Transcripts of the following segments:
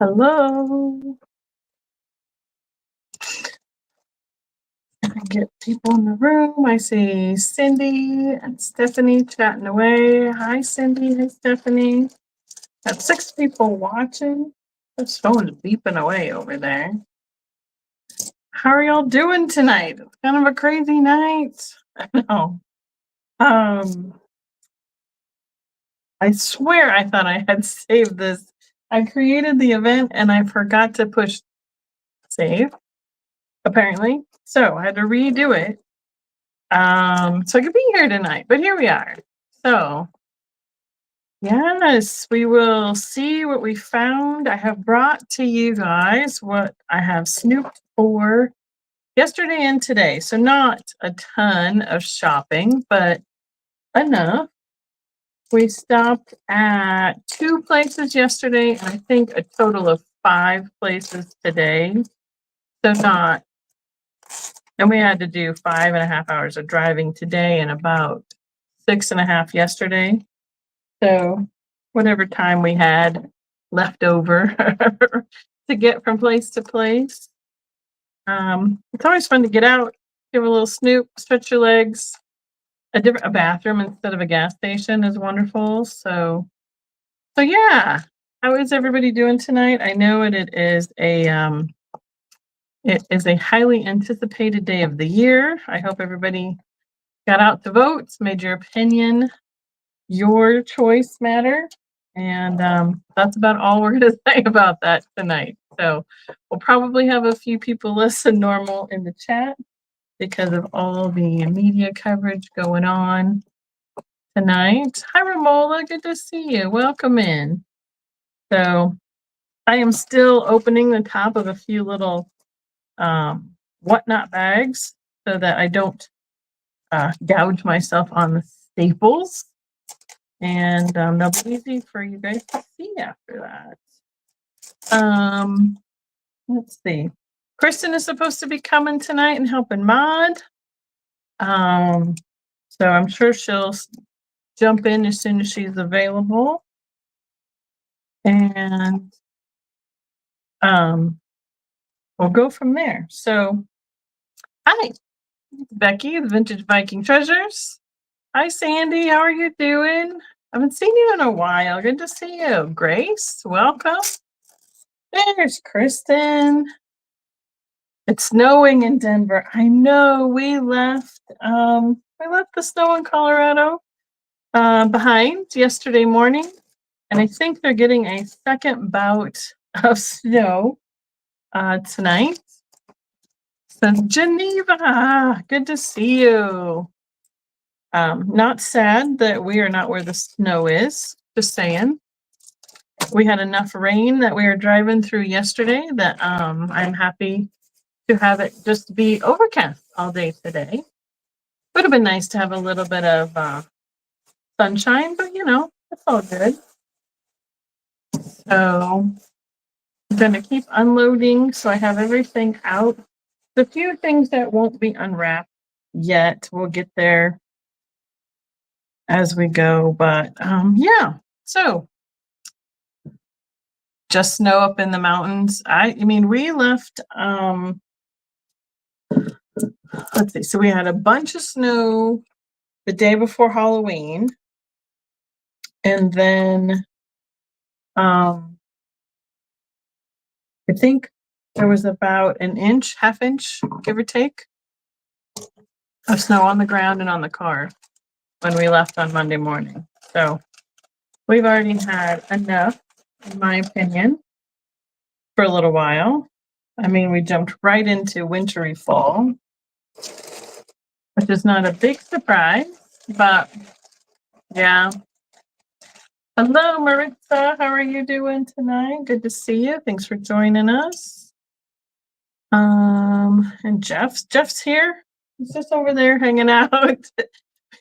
Hello. Get people in the room. I see Cindy and Stephanie chatting away. Hi, Cindy. Hi, Stephanie. Got 6 people watching. This phone's beeping away over there. How are y'all doing tonight? It's kind of a crazy night. I know. I swear I thought I had saved this. I created the event and I forgot to push save, apparently. So I had to redo it. So I could be here tonight, but here we are. So yes, we will see what we found. I have brought to you guys what I have snooped for yesterday and today. So not a ton of shopping, but enough. We stopped at 2 places yesterday, and I think a total of 5 places today. So not, and we had to do 5.5 hours of driving today and about 6.5 yesterday. So whatever time we had left over to get from place to place. It's always fun to get out, give a little snoop, stretch your legs. A bathroom instead of a gas station is wonderful. So yeah. How is everybody doing tonight? I know it is a highly anticipated day of the year. I hope everybody got out to vote, made your opinion, your choice matter. And that's about all we're going to say about that tonight. So we'll probably have a few people less than normal in the chat because of all the media coverage going on tonight. Hi, Ramola. Good to see you. Welcome in. So I am still opening the top of a few little whatnot bags so that I don't gouge myself on the staples. And they'll be easy for you guys to see after that. Let's see. Kristen is supposed to be coming tonight and helping mod. So I'm sure she'll jump in as soon as she's available. And we'll go from there. So hi, Becky, the Vintage Viking Treasures. Hi, Sandy. How are you doing? I haven't seen you in a while. Good to see you. Grace, welcome. There's Kristen. It's snowing in Denver. I know we left the snow in Colorado behind yesterday morning, and I think they're getting a second bout of snow tonight. So Geneva, good to see you. Not sad that we are not where the snow is, just saying. We had enough rain that we were driving through yesterday that I'm happy to have it just be overcast all day today. Would have been nice to have a little bit of sunshine, but it's all good. So I'm going to keep unloading so I have everything out. The few things that won't be unwrapped yet, we'll get there as we go, but yeah. So just snow up in the mountains. I mean, we left let's see. So we had a bunch of snow the day before Halloween. And then I think there was about an inch, half inch, give or take, of snow on the ground and on the car when we left on Monday morning. So we've already had enough, in my opinion, for a little while. I mean, we jumped right into wintry fall, which is not a big surprise, but yeah. Hello, Maritza. How are you doing tonight? Good to see you. Thanks for joining us. And Jeff's here. He's just over there hanging out.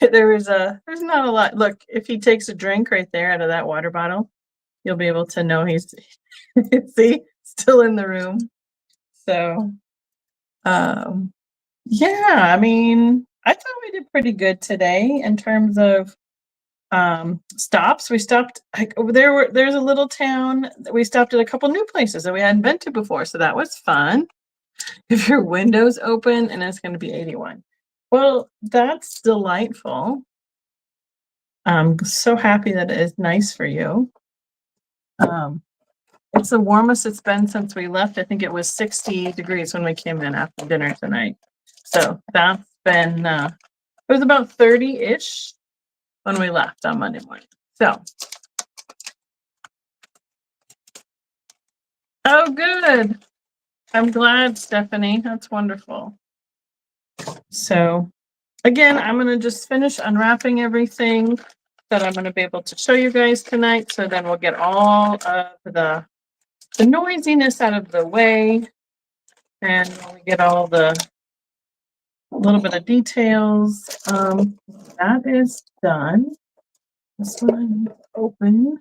There's not a lot. Look, if he takes a drink right there out of that water bottle, you'll be able to know he's see, still in the room. So yeah, I mean, I thought we did pretty good today in terms of stops. We stopped like over there. There's a little town that we stopped at a couple new places that we hadn't been to before. So that was fun. If your window's open and it's going to be 81. Well, that's delightful. I'm so happy that it is nice for you. It's the warmest it's been since we left. I think it was 60 degrees when we came in after dinner tonight. So that's been, it was about 30-ish when we left on Monday morning. So. Oh, good. I'm glad, Stephanie. That's wonderful. So again, I'm going to just finish unwrapping everything that I'm going to be able to show you guys tonight. So then we'll get all of the noisiness out of the way. And when we get all the little bit of details, that is done. This one open.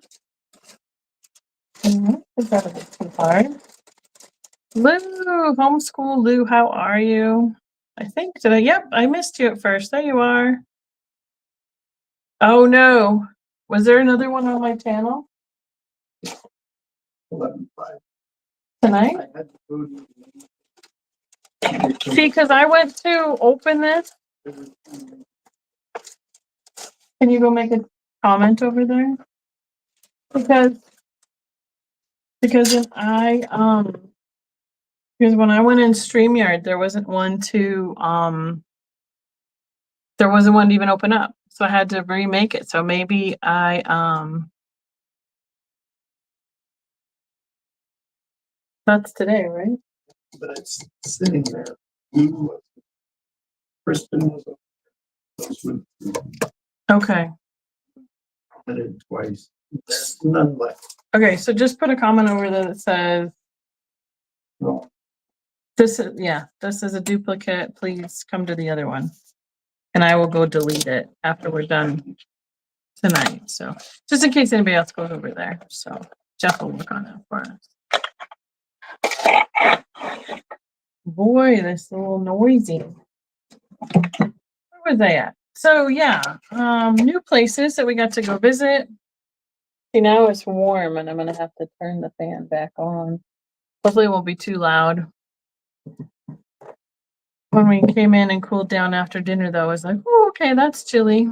Is that a bit too hard? Lou, homeschool Lou, how are you? I think, yep, I missed you at first. There you are. Oh no. Was there another one on my channel? 11:05. Tonight? See, because I went to open this. Can you go make a comment over there? Because when I went in StreamYard, there wasn't one to even open up. So I had to remake it. So maybe that's today, right? But it's sitting there. Kristen was okay. I did it twice. None left. Okay, so just put a comment over there that says, no. This is a duplicate. Please come to the other one. And I will go delete it after we're done tonight. So just in case anybody else goes over there. So Jeff will work on it for us. Boy, this a little noisy. Where was I at? So yeah, new places that we got to go visit. See, now it's warm and I'm gonna have to turn the fan back on. Hopefully it won't be too loud. When we came in and cooled down after dinner though, I was like, oh, okay, that's chilly.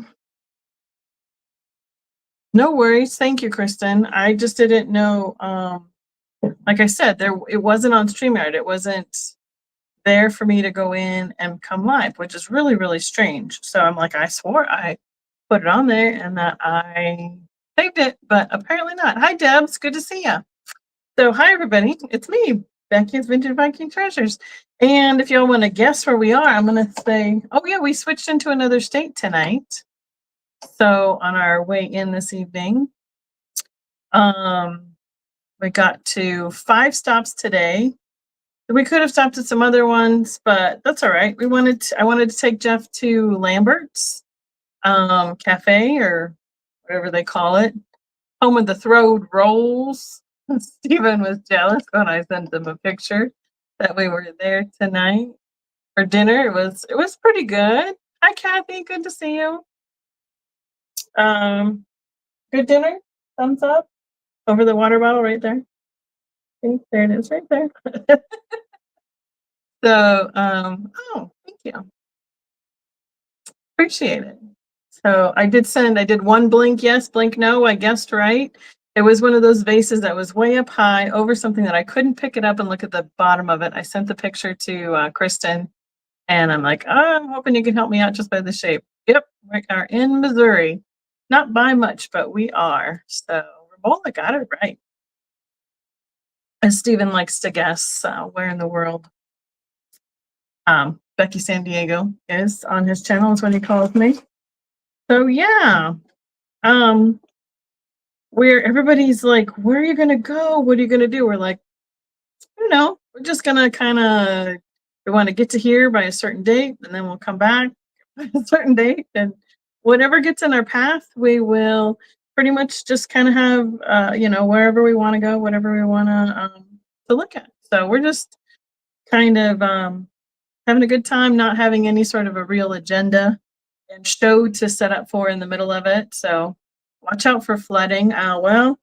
No worries. Thank you, Kristen. I just didn't know, like I said, it wasn't on StreamYard. It wasn't there for me to go in and come live, which is really, really strange. So I'm like, I swore I put it on there and that I saved it, but apparently not. Hi, Debs. Good to see you. So hi, everybody. It's me, Becky's Vintage Viking Treasures. And if y'all want to guess where we are, I'm going to say, oh yeah, we switched into another state tonight. So on our way in this evening, we got to 5 stops today. We could have stopped at some other ones, but that's all right. I wanted to take Jeff to Lambert's cafe or whatever they call it, home of the throwed rolls. Stephen was jealous when I sent him a picture that we were there tonight for dinner. It was pretty good. Hi, Kathy. Good to see you. Good dinner. Thumbs up over the water bottle right there. See, there it is right there. So, oh, thank you. Appreciate it. So I did one blink yes, blink no. I guessed right. It was one of those vases that was way up high over something that I couldn't pick it up and look at the bottom of it. I sent the picture to Kristen and I'm like, oh, I'm hoping you can help me out just by the shape. Yep, we are in Missouri. Not by much, but we are. So Robola got it right. And Stephen likes to guess where in the world Becky San Diego is on his channel, is what he calls me. So yeah. Where everybody's like, where are you gonna go? What are you gonna do? We're like, we're just gonna we want to get to here by a certain date and then we'll come back by a certain date. And whatever gets in our path, we will pretty much just kind of have wherever we want to go, whatever we want to look at. So we're just kind of having a good time, not having any sort of a real agenda and show to set up for in the middle of it. So Watch out for flooding. Well,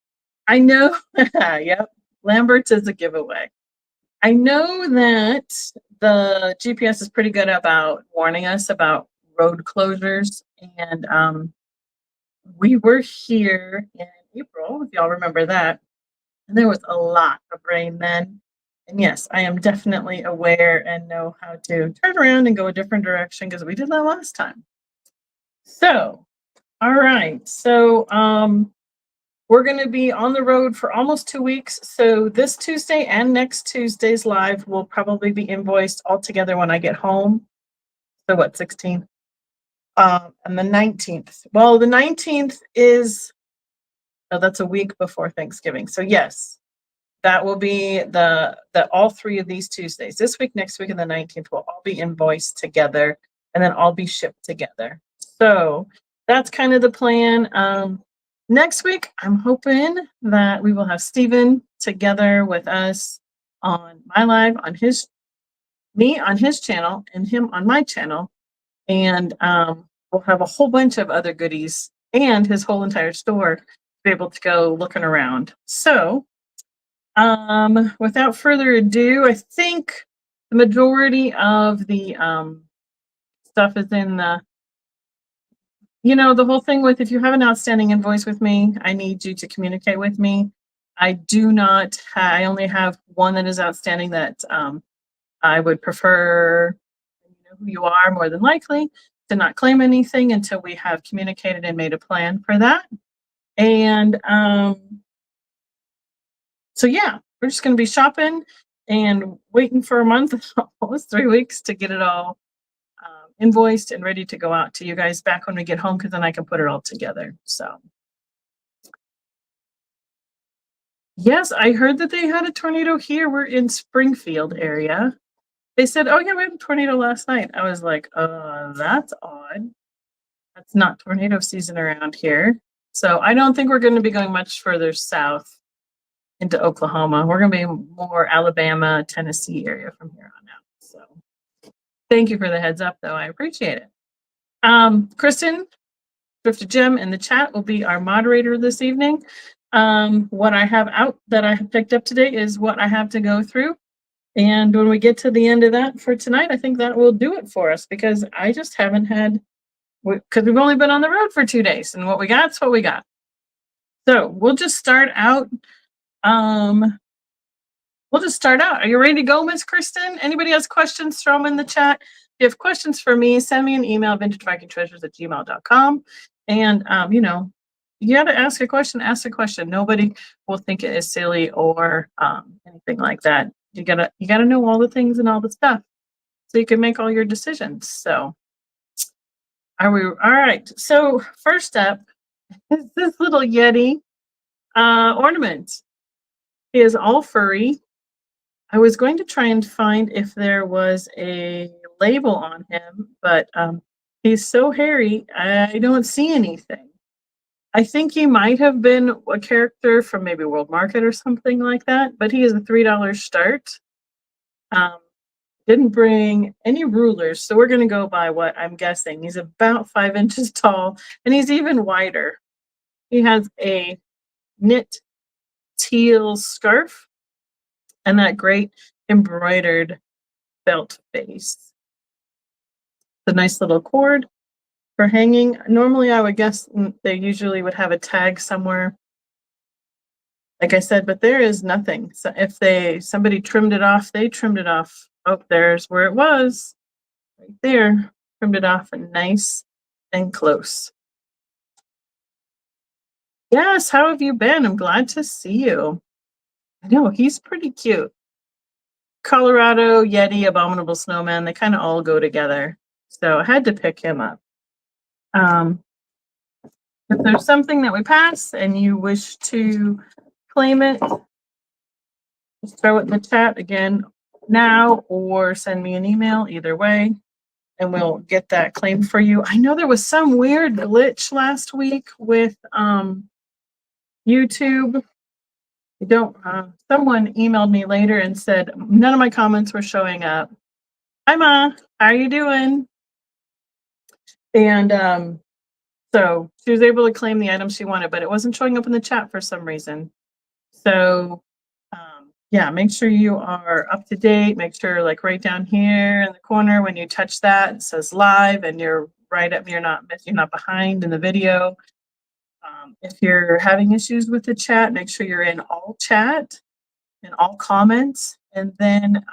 I know. Yep. Lambert's is a giveaway. I know that the GPS is pretty good about warning us about road closures. And we were here in April, if y'all remember that. And there was a lot of rain then. And yes, I am definitely aware and know how to turn around and go a different direction because we did that last time. So, all right. So, we're going to be on the road for almost 2 weeks. So this Tuesday and next Tuesday's live will probably be invoiced all together when I get home. So what, 16th? And the 19th. Well, the 19th is, oh, that's a week before Thanksgiving. So yes, that will be the all three of these Tuesdays. This week, next week, and the 19th will all be invoiced together and then all be shipped together. So that's kind of the plan. Next week, I'm hoping that we will have Steven together with us on my live, on me on his channel and him on my channel. And we'll have a whole bunch of other goodies and his whole entire store to be able to go looking around. So without further ado, I think the majority of the stuff is in the, the whole thing with, if you have an outstanding invoice with me, I need you to communicate with me. I only have one that is outstanding that I would prefer, who you are more than likely, to not claim anything until we have communicated and made a plan for that. And so yeah, we're just going to be shopping and waiting for a month, almost 3 weeks, to get it all invoiced and ready to go out to you guys back when we get home, because then I can put it all together. So yes, I heard that they had a tornado here. We're in Springfield area. They said, oh yeah, we had a tornado last night. I was like, that's odd. That's not tornado season around here. So I don't think we're going to be going much further south into Oklahoma. We're going to be more Alabama, Tennessee area from here on out. So thank you for the heads up, though. I appreciate it. Kristen, Thrifted Gem in the chat, will be our moderator this evening. What I have out that I have picked up today is what I have to go through. And when we get to the end of that for tonight, I think that will do it for us, because I just haven't had, because we've only been on the road for 2 days, and what we got's what we got. So we'll just start out. Are you ready to go, Miss Kristen? Anybody has questions, throw them in the chat. If you have questions for me, send me an email, vintagevikingtreasures@gmail.com. And, you got to ask a question, ask a question. Nobody will think it is silly or anything like that. You gotta know all the things and all the stuff so you can make all your decisions. So all right? So first up is this little Yeti ornament. He is all furry. I was going to try and find if there was a label on him, but he's so hairy, I don't see anything. I think he might have been a character from maybe World Market or something like that, but he is a $3 start. Didn't bring any rulers, so we're going to go by what I'm guessing. He's about 5 inches tall, and he's even wider. He has a knit teal scarf and that great embroidered belt face. The nice little cord for hanging. Normally, I would guess they usually would have a tag somewhere, like I said, but there is nothing. So if somebody trimmed it off, they trimmed it off. Oh, there's where it was, right there. Trimmed it off and nice and close. Yes, how have you been? I'm glad to see you. I know, he's pretty cute. Colorado, Yeti, Abominable Snowman, they kind of all go together. So I had to pick him up. If there's something that we pass and you wish to claim it, just throw it in the chat again now or send me an email, either way, and we'll get that claimed for you. I know there was some weird glitch last week with YouTube. Someone emailed me later and said none of my comments were showing up. Hi, Ma. How are you doing? And So she was able to claim the item she wanted, but it wasn't showing up in the chat for some reason. So yeah, make sure you are up to date. Make sure, like right down here in the corner, when you touch that, it says live, and you're right up. You're not behind in the video. If you're having issues with the chat, make sure you're in all chat and all comments. And then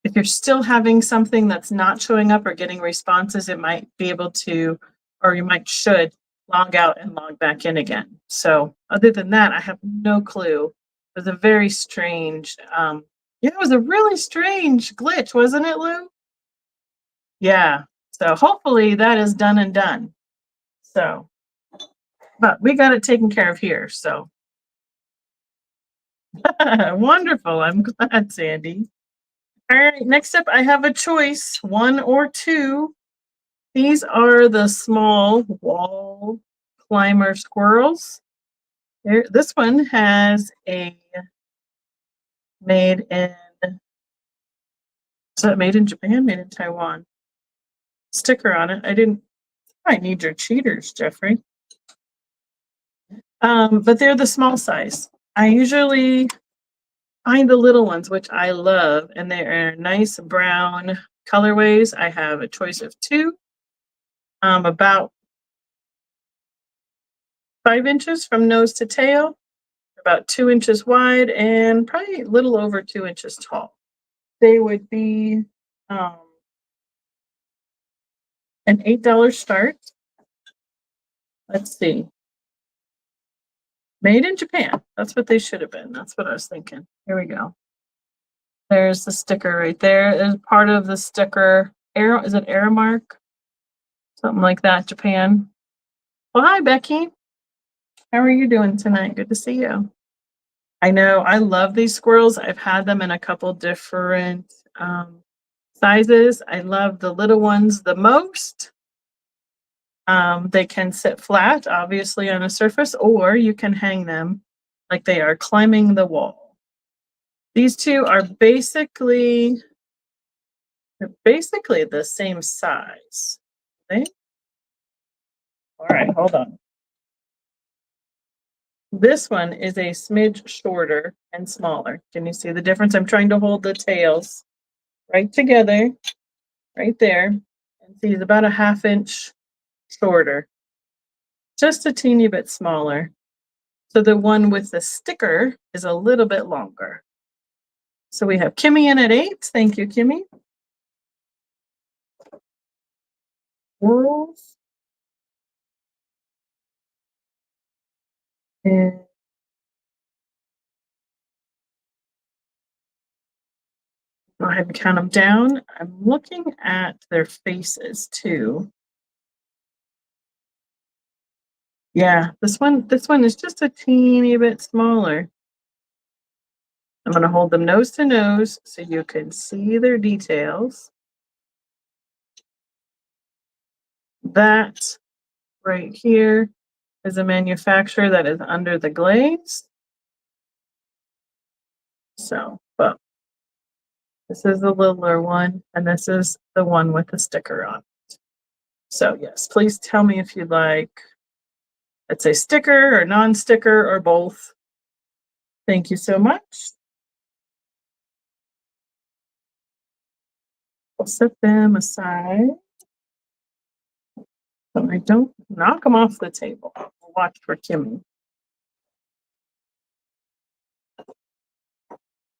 if you're still having something that's not showing up or getting responses, it might be able to, or you should log out and log back in again. So other than that, I have no clue. It was a very strange, yeah, it was a really strange glitch, wasn't it, Lou? Yeah. So hopefully that is done and done. So, but we got it taken care of here. So wonderful. I'm glad, Sandy. All right. Next up, I have a choice, one or two. These are the small wall climber squirrels. This one has a made in, is that made in Japan, made in Taiwan sticker on it. I need your cheaters, Jeffrey. But they're the small size. I usually find the little ones, which I love, and they are nice brown colorways. I have a choice of two, about 5 inches from nose to tail, about 2 inches wide, and probably a little over 2 inches tall. They would be an $8 start. Let's see. Made in Japan. That's what they should have been. That's what I was thinking. Here we go. There's the sticker right there. There's part of the sticker. Is it Aramark? Something like that, Japan. Well, hi, Becky. How are you doing tonight? Good to see you. I know. I love these squirrels. I've had them in a couple different sizes. I love the little ones the most. They can sit flat, obviously, on a surface, or you can hang them like they are climbing the wall. These two are basically the same size. Okay? All right, hold on. This one is a smidge shorter and smaller. Can you see the difference? I'm trying to hold the tails right together, right there. And see, it's about a 1/2 inch shorter, just a teeny bit smaller. So the one with the sticker is a little bit longer. So we have Kimmy in at 8. Thank you, Kimmy. Wolves. And go ahead and count them down. I'm looking at their faces too. Yeah, this one is just a teeny bit smaller. I'm going to hold them nose to nose so you can see their details. That right here is a manufacturer that is under the glaze. So, but this is the littler one, and this is the one with the sticker on it. So yes, please tell me if you'd like, let's say sticker or non-sticker or both. Thank you so much. I'll set them aside so I don't knock them off the table. I'll watch for Kimmy.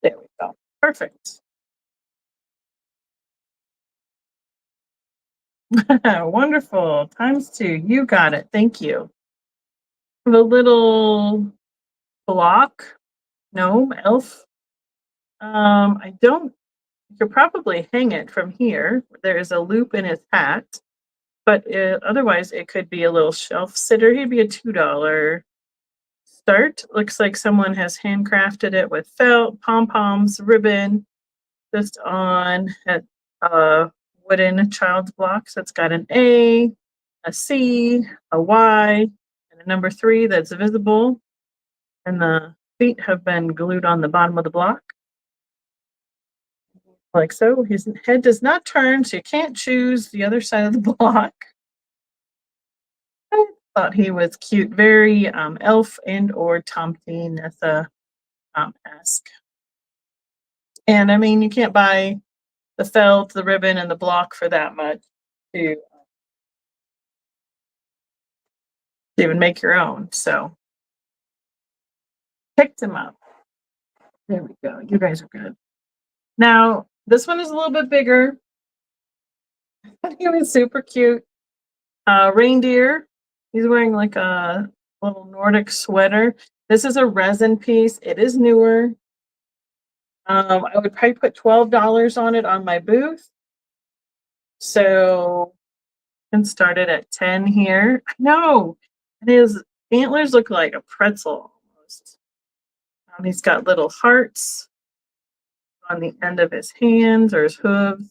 There we go. Perfect. Wonderful. ×2. You got it. Thank you. The little block gnome elf. I don't, you could probably hang it from here. There is a loop in his hat, but otherwise it could be a little shelf sitter. He'd be a $2 start. Looks like someone has handcrafted it with felt, pom-poms, ribbon, just on a wooden child's block. So it's got an A, a C, a Y, and a number 3 that's visible. And the feet have been glued on the bottom of the block. Like so. His head does not turn, so you can't choose the other side of the block. Thought he was cute, very elf and or Tomty Nessa esque. And I mean, you can't buy the felt, the ribbon, and the block for that much to even make your own. So picked him up. There we go. You guys are good. Now, this one is a little bit bigger. He was super cute. Reindeer. He's wearing like a little Nordic sweater. This is a resin piece. It is newer. I would probably put $12 on it on my booth. So I can start it at 10 here. No, his antlers look like a pretzel almost. He's got little hearts on the end of his hands or his hooves.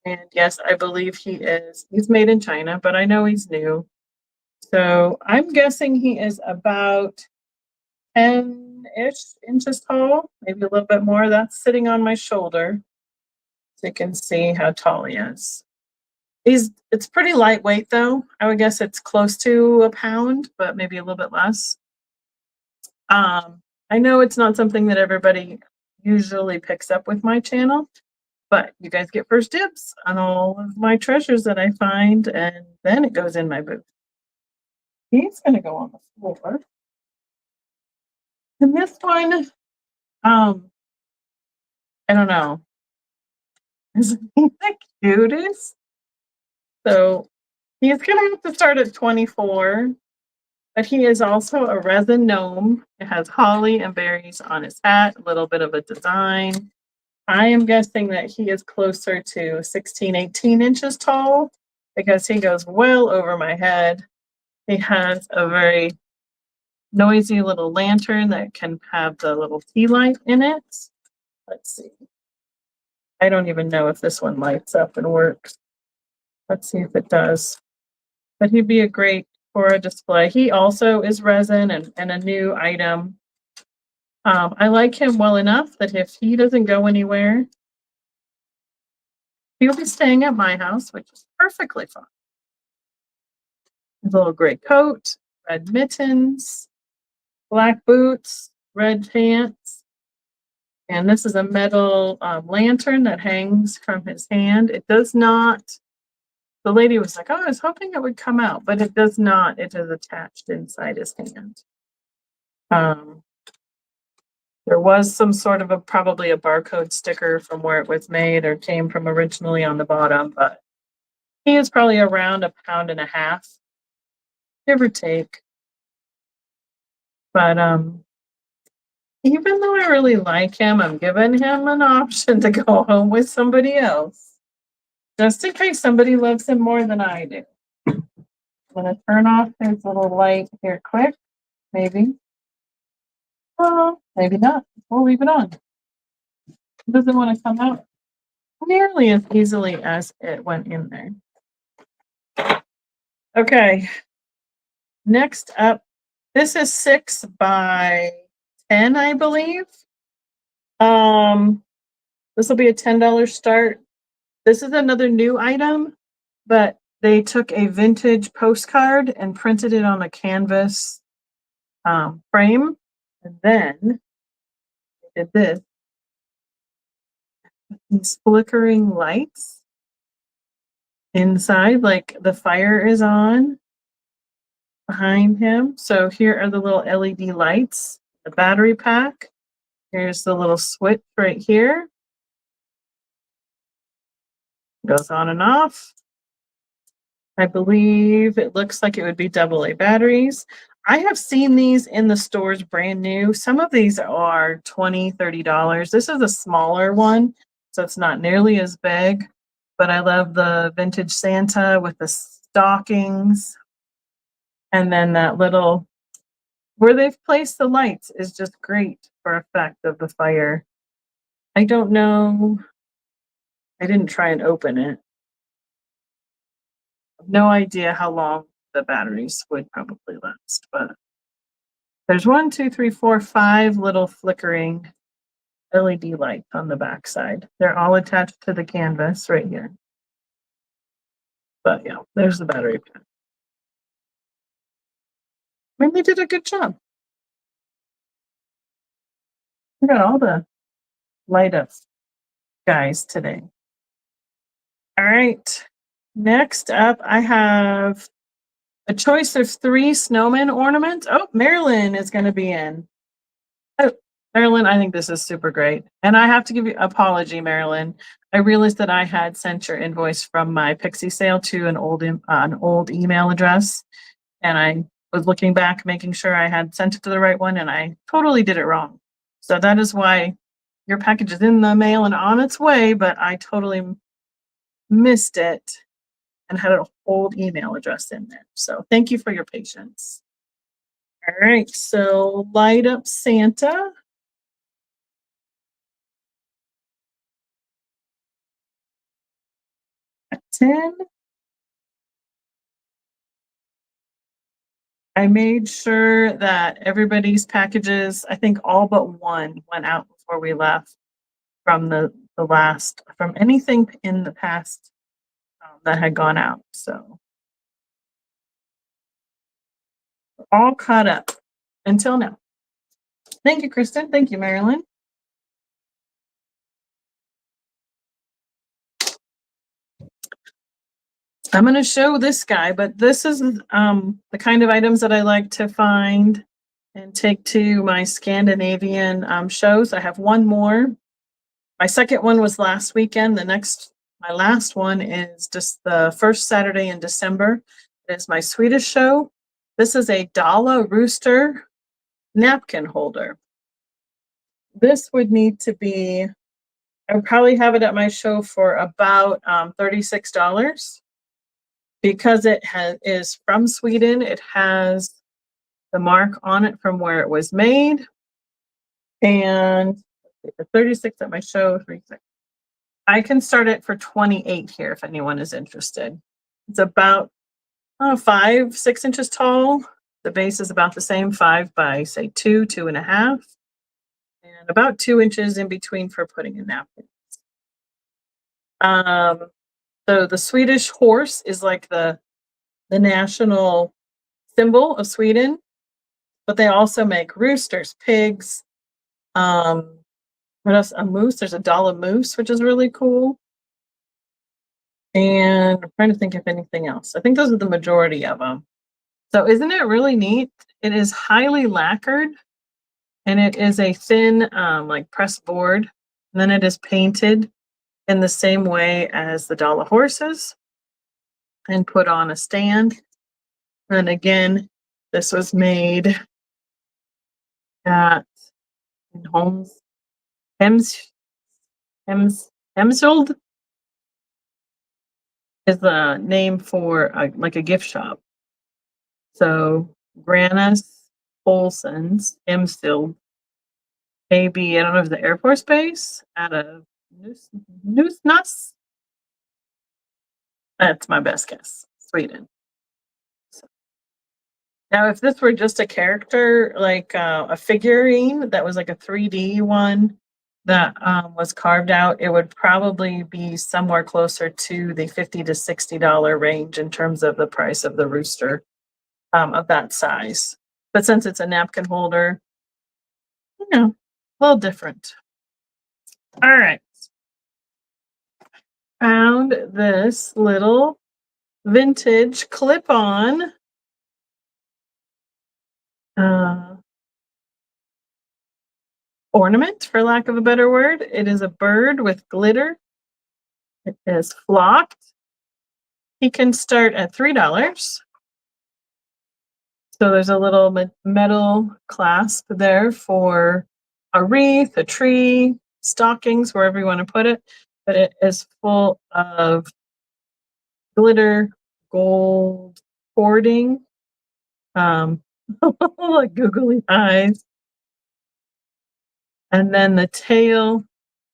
And yes, I believe he's made in China, but I know he's new. So I'm guessing he is about 10-ish inches tall, maybe a little bit more. That's sitting on my shoulder. So you can see how tall he is. It's pretty lightweight though. I would guess it's close to a pound, but maybe a little bit less. I know it's not something that everybody usually picks up with my channel, but you guys get first dibs on all of my treasures that I find, and then it goes in my booth. He's going to go on the floor. And this one, I don't know. Isn't he the cutest? So he's going to have to start at 24, but he is also a resin gnome. It has holly and berries on his hat, a little bit of a design. I am guessing that he is closer to 16, 18 inches tall because he goes well over my head. He has a very noisy little lantern that can have the little tea light in it. Let's see. I don't even know if this one lights up and works. Let's see if it does. But he'd be a great for a display. He also is resin and a new item. I like him well enough that if he doesn't go anywhere, he'll be staying at my house, which is perfectly fine. His little gray coat, red mittens, black boots, red pants. And this is a metal lantern that hangs from his hand. It does not, the lady was like, oh, I was hoping it would come out, but it does not. It is attached inside his hand. There was some sort of probably a barcode sticker from where it was made or came from originally on the bottom, but he is probably around a pound and a half, give or take. But even though I really like him, I'm giving him an option to go home with somebody else, just in case somebody loves him more than I do. I'm going to turn off his little light here quick, maybe. Oh, maybe not. We'll leave it on. It doesn't want to come out nearly as easily as it went in there. Okay. Next up, this is 6 by 10, I believe. This will be a $10 start. This is another new item, but they took a vintage postcard and printed it on a canvas frame, and then they did this. These flickering lights inside, like the fire is on behind him. So here are the little LED lights, the battery pack. Here's the little switch right here. Goes on and off. I believe it looks like it would be AA batteries. I have seen these in the stores brand new. Some of these are $20, $30. This is a smaller one, so it's not nearly as big, but I love the vintage Santa with the stockings. And then that little, where they've placed the lights is just great for effect of the fire. I don't know. I didn't try and open it. No idea how long the batteries would probably last, but there's 1, 2, 3, 4, 5 little flickering LED lights on the back side. They're all attached to the canvas right here. But yeah, there's the battery pack. mean, they did a good job. We got all the light ups guys today. All right. Next up, I have a choice of 3 snowman ornaments. Oh, Marilyn is going to be in. Oh, Marilyn, I think this is super great. And I have to give you an apology, Marilyn. I realized that I had sent your invoice from my Pixie sale to an old email address. And I was looking back, making sure I had sent it to the right one, and I totally did it wrong. So that is why your package is in the mail and on its way, but I totally missed it and had an old email address in there. So thank you for your patience. All right, so light up Santa. At 10. I made sure that everybody's packages, I think all but one, went out before we left from the last, from anything in the past that had gone out. So all caught up until now. Thank you, Kristen. Thank you, Marilyn. I'm going to show this guy, but this is the kind of items that I like to find and take to my Scandinavian shows. I have one more. My second one was last weekend. My last one is just the first Saturday in December. It is my Swedish show. This is a Dala Rooster napkin holder. This would need to be, I would probably have it at my show for about $36. Because it is from Sweden, it has the mark on it from where it was made. And 36 at my show, 36. I can start it for 28 here if anyone is interested. It's about 5-6 inches tall. The base is about the same, 5 by say 2.5, and about 2 inches in between for putting a napkin. So the Swedish horse is like the national symbol of Sweden, but they also make roosters, pigs, what else? A moose. There's a Dala moose, which is really cool. And I'm trying to think of anything else. I think those are the majority of them. So isn't it really neat? It is highly lacquered, and it is a thin, like press board. And then it is painted in the same way as the Dala horses and put on a stand. And again, this was made at Holmes, Hemsfield is the name for like a gift shop. So Grannis Olson's Hemsfield, maybe, I don't know if the Air Force Base out of Nusnus. That's my best guess. Sweden. So, now, if this were just a character, like a figurine that was like a 3D one that was carved out, it would probably be somewhere closer to the $50 to $60 range in terms of the price of the rooster of that size. But since it's a napkin holder, a little different. All right. Found this little vintage clip-on ornament, for lack of a better word. It is a bird with glitter. It is flocked. He can start at $3. So there's a little metal clasp there for a wreath, a tree, stockings, wherever you want to put it. But it is full of glitter, gold cording, like googly eyes. And then the tail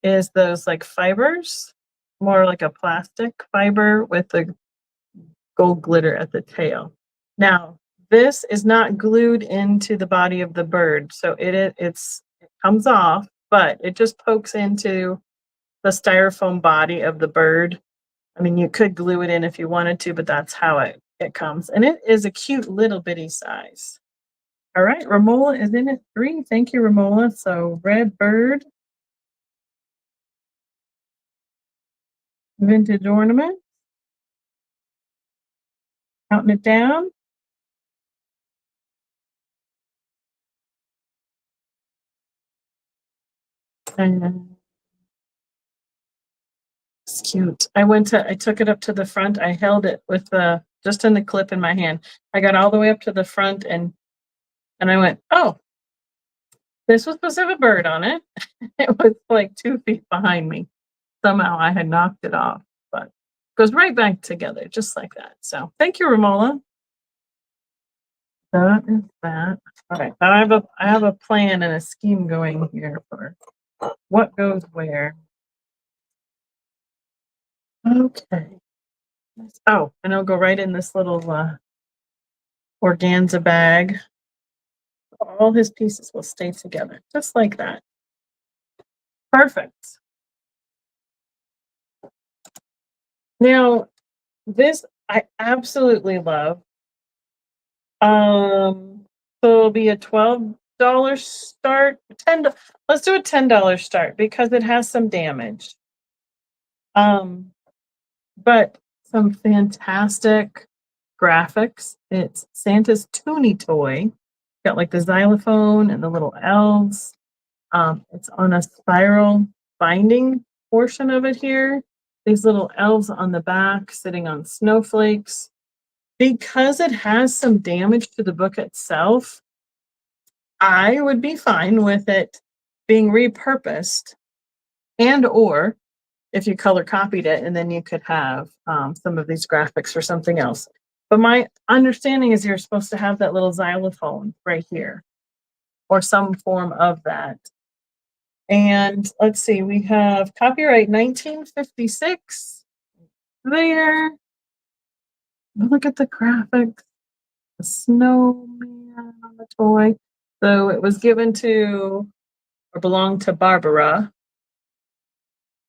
is those like fibers, more like a plastic fiber with the gold glitter at the tail. Now, this is not glued into the body of the bird, so it comes off, but it just pokes into the styrofoam body of the bird. I mean, you could glue it in if you wanted to, but that's how it comes. And it is a cute little bitty size. All right, Romola is in at 3. Thank you, Romola. So red bird, vintage ornament, counting it down. And it's cute. I took it up to the front. I held it with the just in the clip in my hand. I got all the way up to the front and I went, oh, this was supposed to have a bird on it. It was like 2 feet behind me. Somehow I had knocked it off, but it goes right back together just like that. So thank you, Romola. That is that. All right, I have a plan and a scheme going here for what goes where. Okay. Oh, and it'll go right in this little organza bag. All his pieces will stay together, just like that. Perfect. Now, this I absolutely love. So it'll be a $12 start. Let's do a $10 start because it has some damage. But some fantastic graphics. It's Santa's Toonie toy. Got like the xylophone and the little elves. It's on a spiral binding portion of it here. These little elves on the back sitting on snowflakes. Because it has some damage to the book itself, I would be fine with it being repurposed, and or if you color copied it and then you could have some of these graphics for something else. But my understanding is you're supposed to have that little xylophone right here or some form of that. And let's see, we have copyright 1956 there. Look at the graphics, the snowman on the toy. So it was given to or belonged to Barbara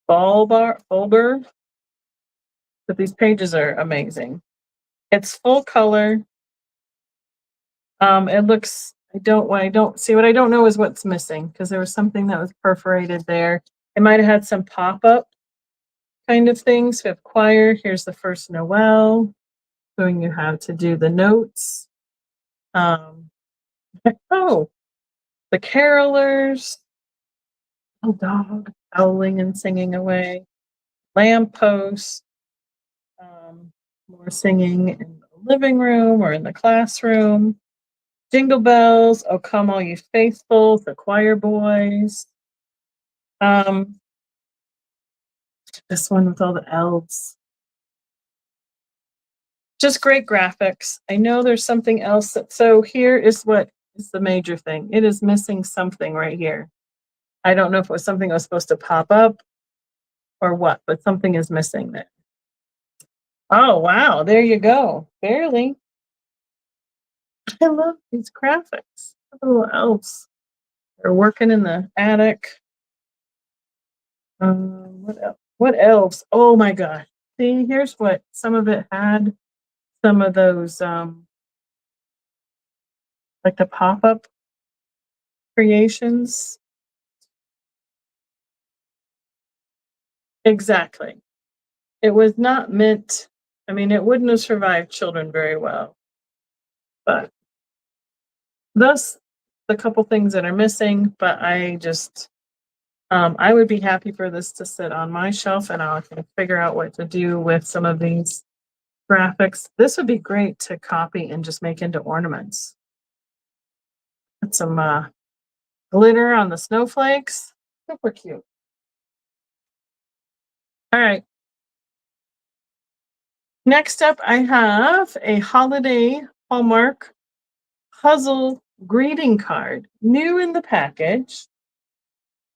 Bulber. But these pages are amazing. It's full color. It looks. What I don't know is what's missing because there was something that was perforated there. It might have had some pop up kind of things. We have choir. Here's the first Noel, showing you how to do the notes. Oh, the carolers. Oh, dog howling and singing away. Lamppost. More singing in the living room or in the classroom. Jingle bells, oh come all you faithful, the choir boys. This one with all the elves. Just great graphics. I know there's something else so here is what is the major thing. It is missing something right here. I don't know if it was something that was supposed to pop up or what, but something is missing there. Oh wow, there you go. Barely. I love these graphics. The little elves. They're working in the attic. What else? What elves? Oh my god. See, here's what some of it had. Some of those like the pop-up creations. Exactly. It was not meant, I mean, it wouldn't have survived children very well. But thus the couple things that are missing, but I just I would be happy for this to sit on my shelf and I can figure out what to do with some of these graphics. This would be great to copy and just make into ornaments. Put some glitter on the snowflakes. Super cute. All right. Next up, I have a holiday Hallmark puzzle greeting card, new in the package.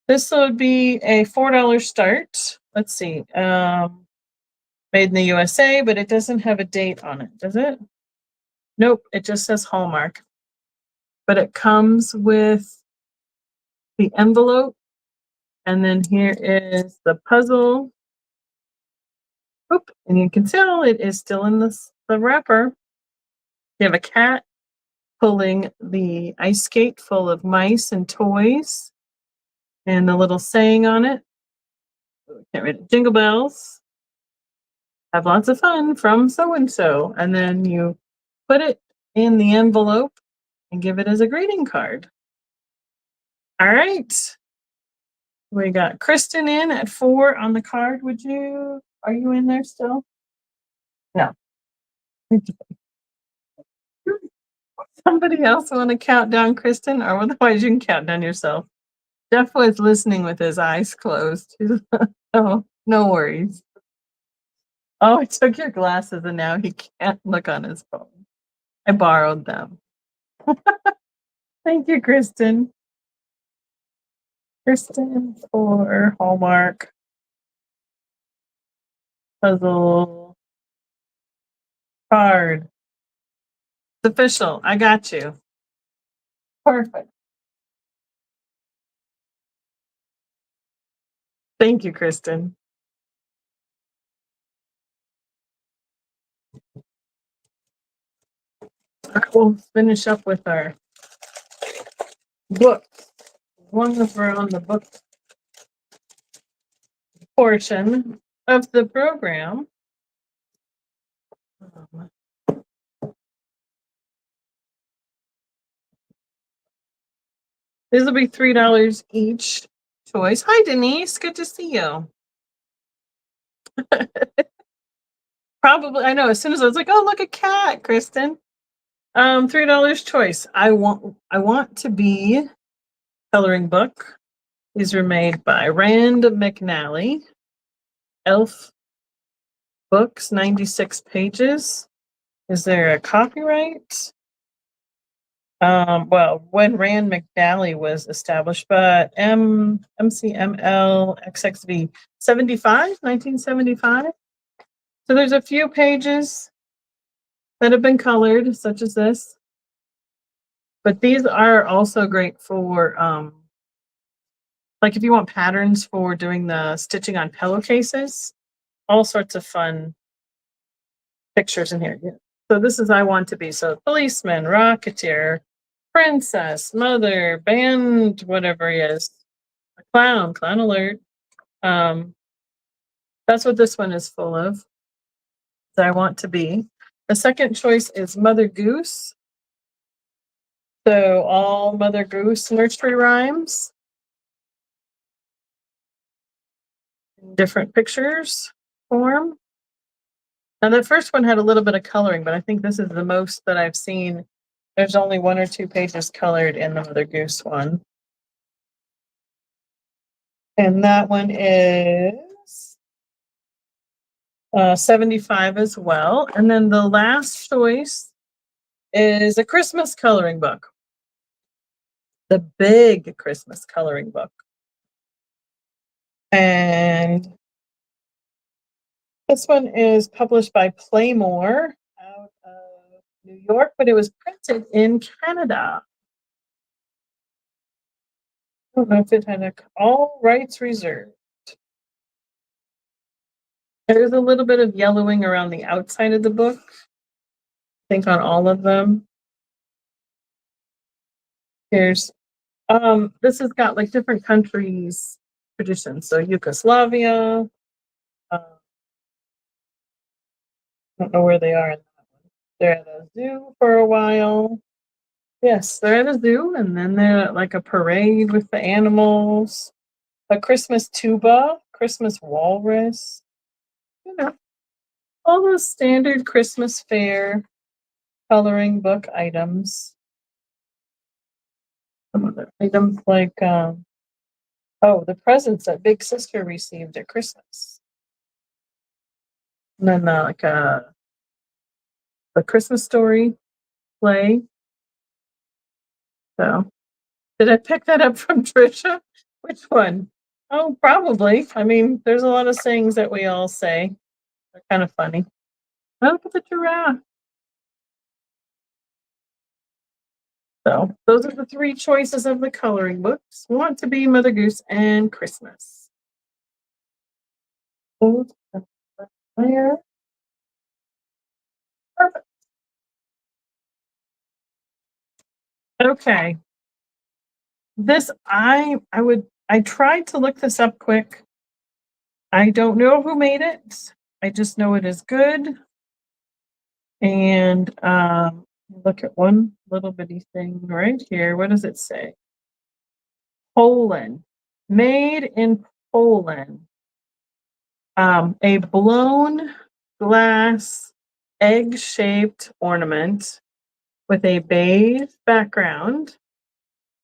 This would be a $4 start. Let's see. Made in the USA, but it doesn't have a date on it, does it? Nope, it just says Hallmark. But it comes with the envelope, and then here is the puzzle. Oop, and you can tell it is still in the wrapper. You have a cat pulling the ice skate full of mice and toys and the little saying on it. Can't read it. Jingle bells. Have lots of fun from so and so. And then you put it in the envelope and give it as a greeting card. All right. We got Kristen in at 4 on the card. Are you in there still? No. Somebody else want to count down Kristen, or otherwise you can count down yourself. Jeff was listening with his eyes closed. Oh, no worries. Oh, I took your glasses and now he can't look on his phone. I borrowed them. Thank you, Kristen. Kristen for Hallmark puzzle card. It's official. I got you. Perfect. Thank you, Kristen. We'll finish up with our book. One of we're on the book portion of the program. These will be $3 each choice. Hi, Denise. Good to see you. Probably, I know. As soon as I was like, "Oh, look, a cat," Kristen. $3 choice. I want to be coloring book. These were made by Rand McNally. Elf books, 96 pages. Is there a copyright? Well, when Rand McNally was established, but MCML XXV 1975. So there's a few pages that have been colored, such as this. But these are also great for, like if you want patterns for doing the stitching on pillowcases, all sorts of fun pictures in here. Yeah. So this is I want to be. So policeman, rocketeer, princess, mother, band, whatever he is, a clown alert. That's what this one is full of. That I want to be. The second choice is Mother Goose. So all Mother Goose nursery rhymes. Different pictures form. And the first one had a little bit of coloring, but I think this is the most that I've seen. There's only 1 or 2 pages colored in the Mother Goose one. And that one is 75 as well. And then the last choice is a Christmas coloring book. The big Christmas coloring book. And this one is published by Playmore out of New York, but it was printed in Canada. I don't know if it had all rights reserved. There's a little bit of yellowing around the outside of the book. I think on all of them. Here's this has got like different countries' traditions. So Yugoslavia. I don't know where they are in that one. They're at a zoo for a while. Yes, they're at a zoo, and then they're at like a parade with the animals. A Christmas tuba, Christmas walrus. You know, all those standard Christmas fair coloring book items. Some other items like the presents that Big Sister received at Christmas. And then the Christmas story play. So did I pick that up from Trisha? Which one? Oh, probably. I mean, there's a lot of sayings that we all say. They're kind of funny. Oh, look at the giraffe. So those are the 3 choices of the coloring books. Want to be, Mother Goose, and Christmas. There. Perfect. Okay. This I tried to look this up quick. I don't know who made it. I just know it is good. And look at one little bitty thing right here. What does it say? Poland. Made in Poland. A blown glass egg-shaped ornament with a beige background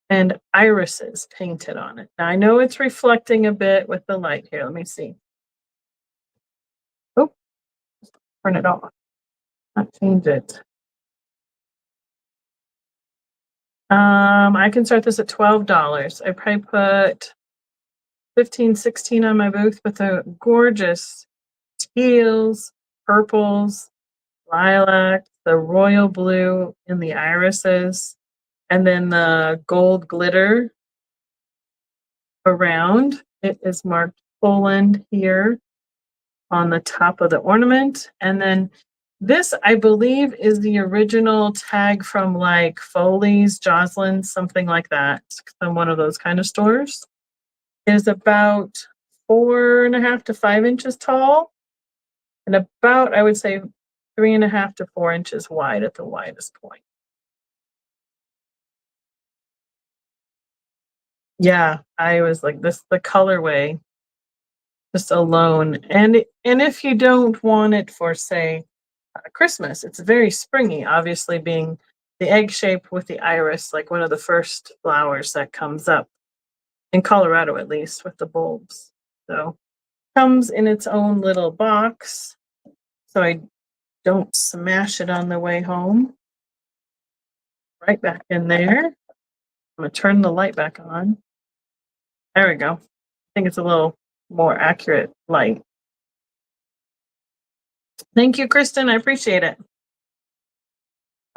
and irises painted on it. Now I know it's reflecting a bit with the light here. Let me see. Oh, turn it off. Not change it. I can start this at $12. I probably put 15, 16 on my booth with the gorgeous teals, purples, lilac, the royal blue in the irises, and then the gold glitter around. It is marked Poland here on the top of the ornament. And then this, I believe, is the original tag from like Foley's, Jocelyn's, something like that, from one of those kind of stores. It is about 4.5 to 5 inches tall and about, I would say, 3.5 to 4 inches wide at the widest point. Yeah, I was like, this the colorway just alone. And if you don't want it for, say, Christmas, it's very springy, obviously being the egg shape with the iris, like one of the first flowers that comes up in Colorado, at least with the bulbs. So comes in its own little box, so I don't smash it on the way home. Right back in there. I'm gonna turn the light back on. There we go. I think it's a little more accurate light. Thank you, Kristen. I appreciate it.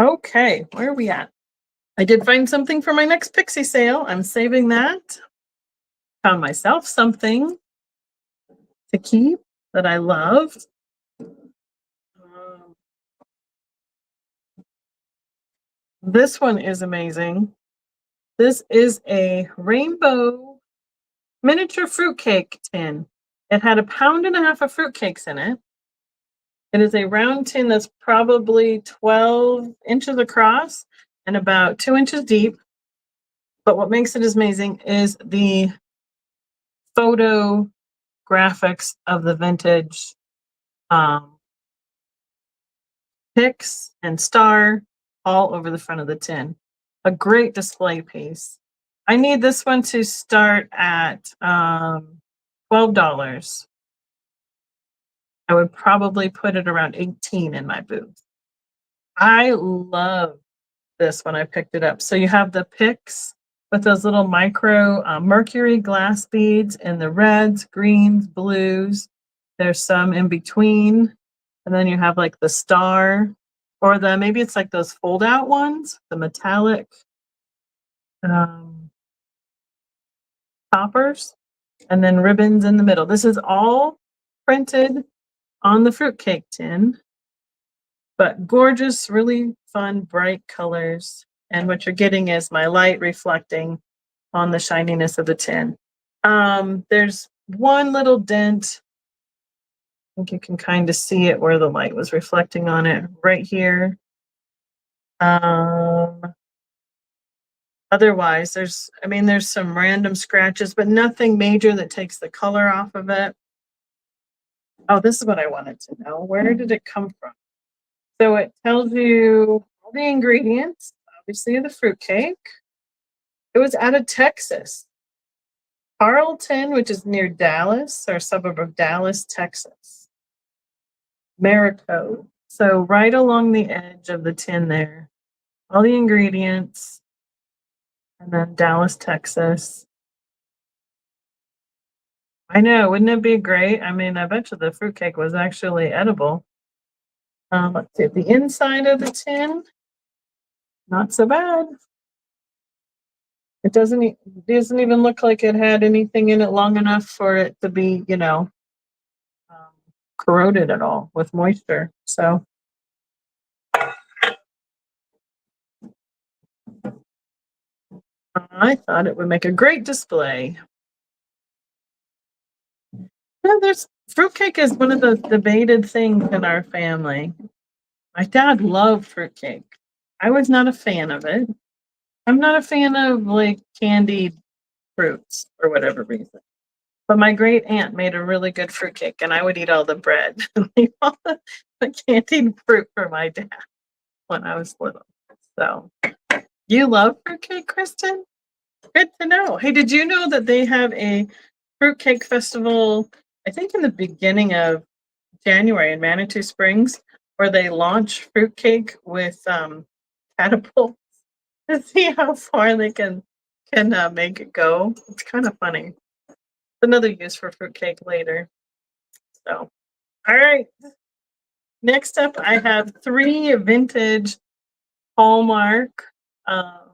Okay, where are we at? I did find something for my next Pixie sale. I'm saving that. Found myself something to keep that I love. This one is amazing. This is a rainbow miniature fruitcake tin. It had 1.5 pounds of fruitcakes in it. It is a round tin that's probably 12 inches across and about 2 inches deep. But what makes it amazing is the photo graphics of the vintage pix and star all over the front of the tin. A great display piece. I need this one to start at $12. I would probably put it around 18 in my booth. I love this when I picked it up. So you have the pix with those little micro mercury glass beads in the reds, greens, blues. There's some in between. And then you have like the star or maybe it's like those fold out ones, the metallic toppers, and then ribbons in the middle. This is all printed on the fruitcake tin, but gorgeous, really fun, bright colors. And what you're getting is my light reflecting on the shininess of the tin. There's one little dent. I think you can kind of see it where the light was reflecting on it right here. Otherwise, there's some random scratches, but nothing major that takes the color off of it. Oh, this is what I wanted to know. Where did it come from? So it tells you all the ingredients, obviously, of the fruitcake. It was out of Texas. Carlton, which is near Dallas, or a suburb of Dallas, Texas. Maricopa. So right along the edge of the tin there, all the ingredients, and then Dallas, Texas. I know, wouldn't it be great? I mean, I bet you the fruitcake was actually edible. Let's see, the inside of the tin, not so bad. It doesn't even look like it had anything in it long enough for it to be, corroded at all with moisture. So I thought it would make a great display. Yeah, there's fruitcake is one of the debated things in our family. My dad loved fruitcake. I was not a fan of it. I'm not a fan of like candied fruits for whatever reason. But my great aunt made a really good fruitcake, and I would eat all the bread and leave all the candied fruit for my dad when I was little. So, you love fruitcake, Kristen? Good to know. Hey, did you know that they have a fruitcake festival? I think in the beginning of January in Manitou Springs, where they launch fruitcake with catapults to see how far they can make it go. It's kind of funny. Another use for fruitcake later. So, all right. Next up, I have 3 vintage Hallmark. Um,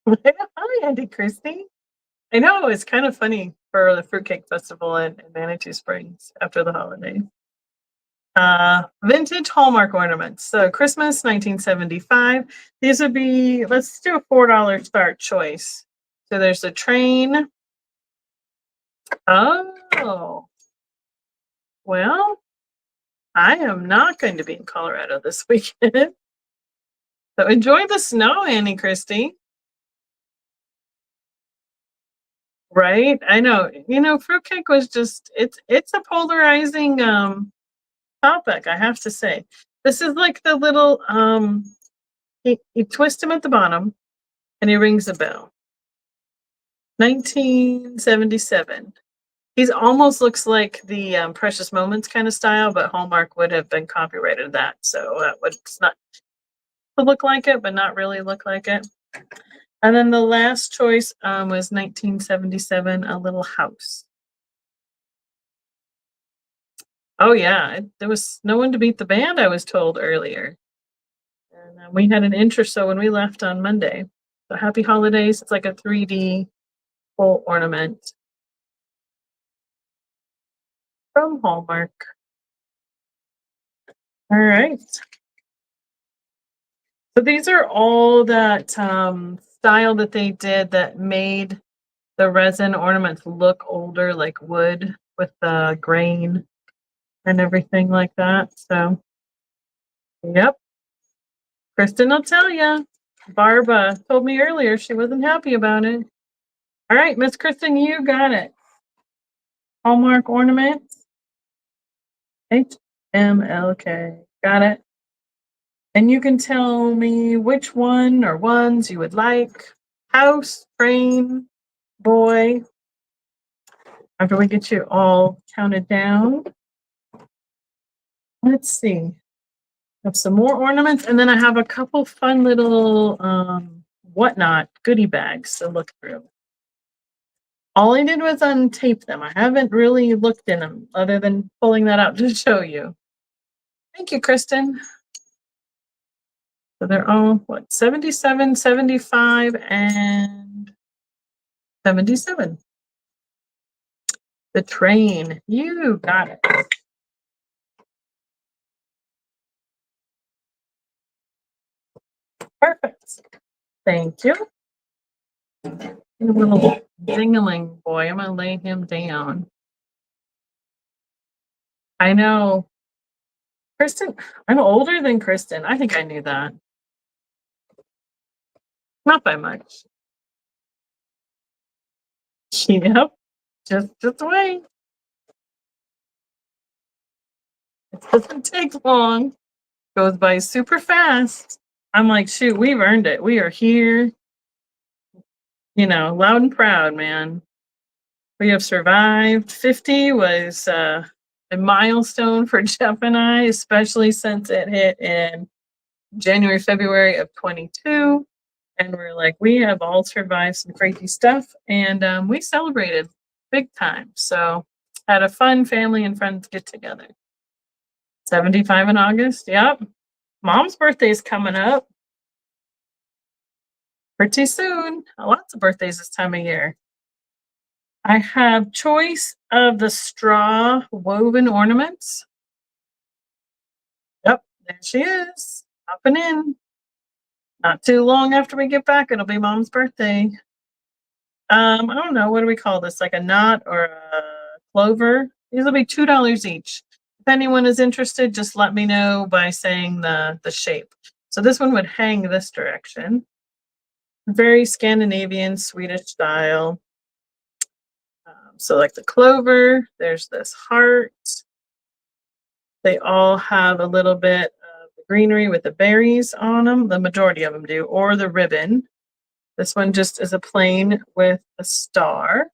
hi, Auntie Christy. I know it's kind of funny for the fruitcake festival in Manitou Springs after the holidays. Vintage Hallmark ornaments. So Christmas 1975. These would be, let's do a $4 start choice. So there's a train. Oh, well, I am not going to be in Colorado this weekend. So enjoy the snow, Annie Christie. Right? I know. Fruitcake was just it's a polarizing topic, I have to say. This is like the little you twist him at the bottom and he rings a bell. 1977. He's almost looks like the Precious Moments kind of style, but Hallmark would have been copyrighted that. So it's not to look like it, but not really look like it. And then the last choice was 1977, A Little House. Oh yeah, there was no one to beat the band, I was told earlier. And we had an intro show when we left on Monday. So happy holidays. It's like a 3D full ornament from Hallmark. All right. So these are all that style that they did that made the resin ornaments look older, like wood with the grain and everything like that. So, yep. Kristen will tell you. Barba told me earlier she wasn't happy about it. All right, Miss Kristen, you got it. Hallmark Ornaments. HMLK. Got it. And you can tell me which one or ones you would like. House, train, boy. After we get you all counted down. Let's see. I have some more ornaments, and then I have a couple fun little whatnot goodie bags to look through. All I did was untape them. I haven't really looked in them other than pulling that out to show you. Thank you, Kristen. So they're all, what, 77, 75, and 77. The train. You got it. Perfect. Thank you. A little dingling boy. I'm going to lay him down. I know. Kristen, I'm older than Kristen. I think I knew that. Not by much. Yep. Just wait. It doesn't take long. Goes by super fast. I'm like, shoot, we've earned it. We are here, loud and proud, man. We have survived. 50 was a milestone for Jeff and I, especially since it hit in January, February of 22. And we're like, we have all survived some crazy stuff. And we celebrated big time. So had a fun family and friends get together. 75 in August. Yep. Mom's birthday is coming up pretty soon. Lots of birthdays this time of year. I have choice of the straw woven ornaments. Yep, there she is, hopping in. Not too long after we get back, it'll be Mom's birthday. I don't know, what do we call this? Like a knot or a clover? These will be $2 each. If anyone is interested, just let me know by saying the shape. So this one would hang this direction. Very Scandinavian, Swedish style. So like the clover, there's this heart. They all have a little bit of the greenery with the berries on them. The majority of them do, or the ribbon. This one just is a plain with a star.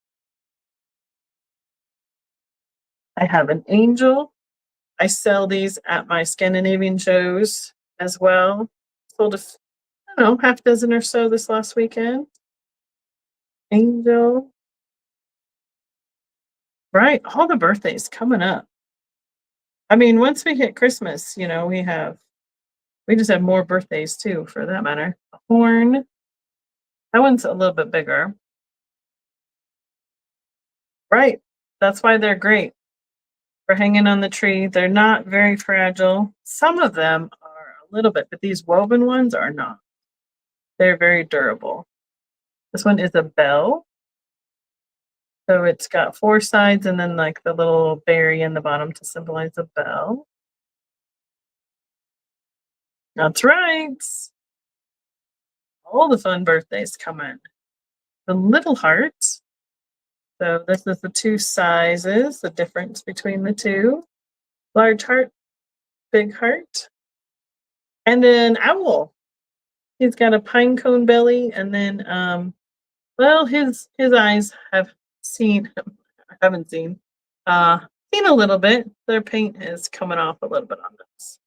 I have an angel. I sell these at my Scandinavian shows as well. Sold I don't know, half dozen or so this last weekend. Angel. Right, all the birthdays coming up. I mean, once we hit Christmas, we just have more birthdays too, for that matter. A horn. That one's a little bit bigger. Right. That's why they're great for hanging on the tree. They're not very fragile. Some of them are a little bit, but these woven ones are not. They're very durable. This one is a bell. So it's got four sides and then like the little berry in the bottom to symbolize a bell. That's right. All the fun birthdays coming. The little heart. So this is the two sizes, the difference between the two. Large heart, big heart. And an owl. He's got a pine cone belly, and then well, his eyes have seen I haven't seen seen a little bit. Their paint is coming off a little bit on this.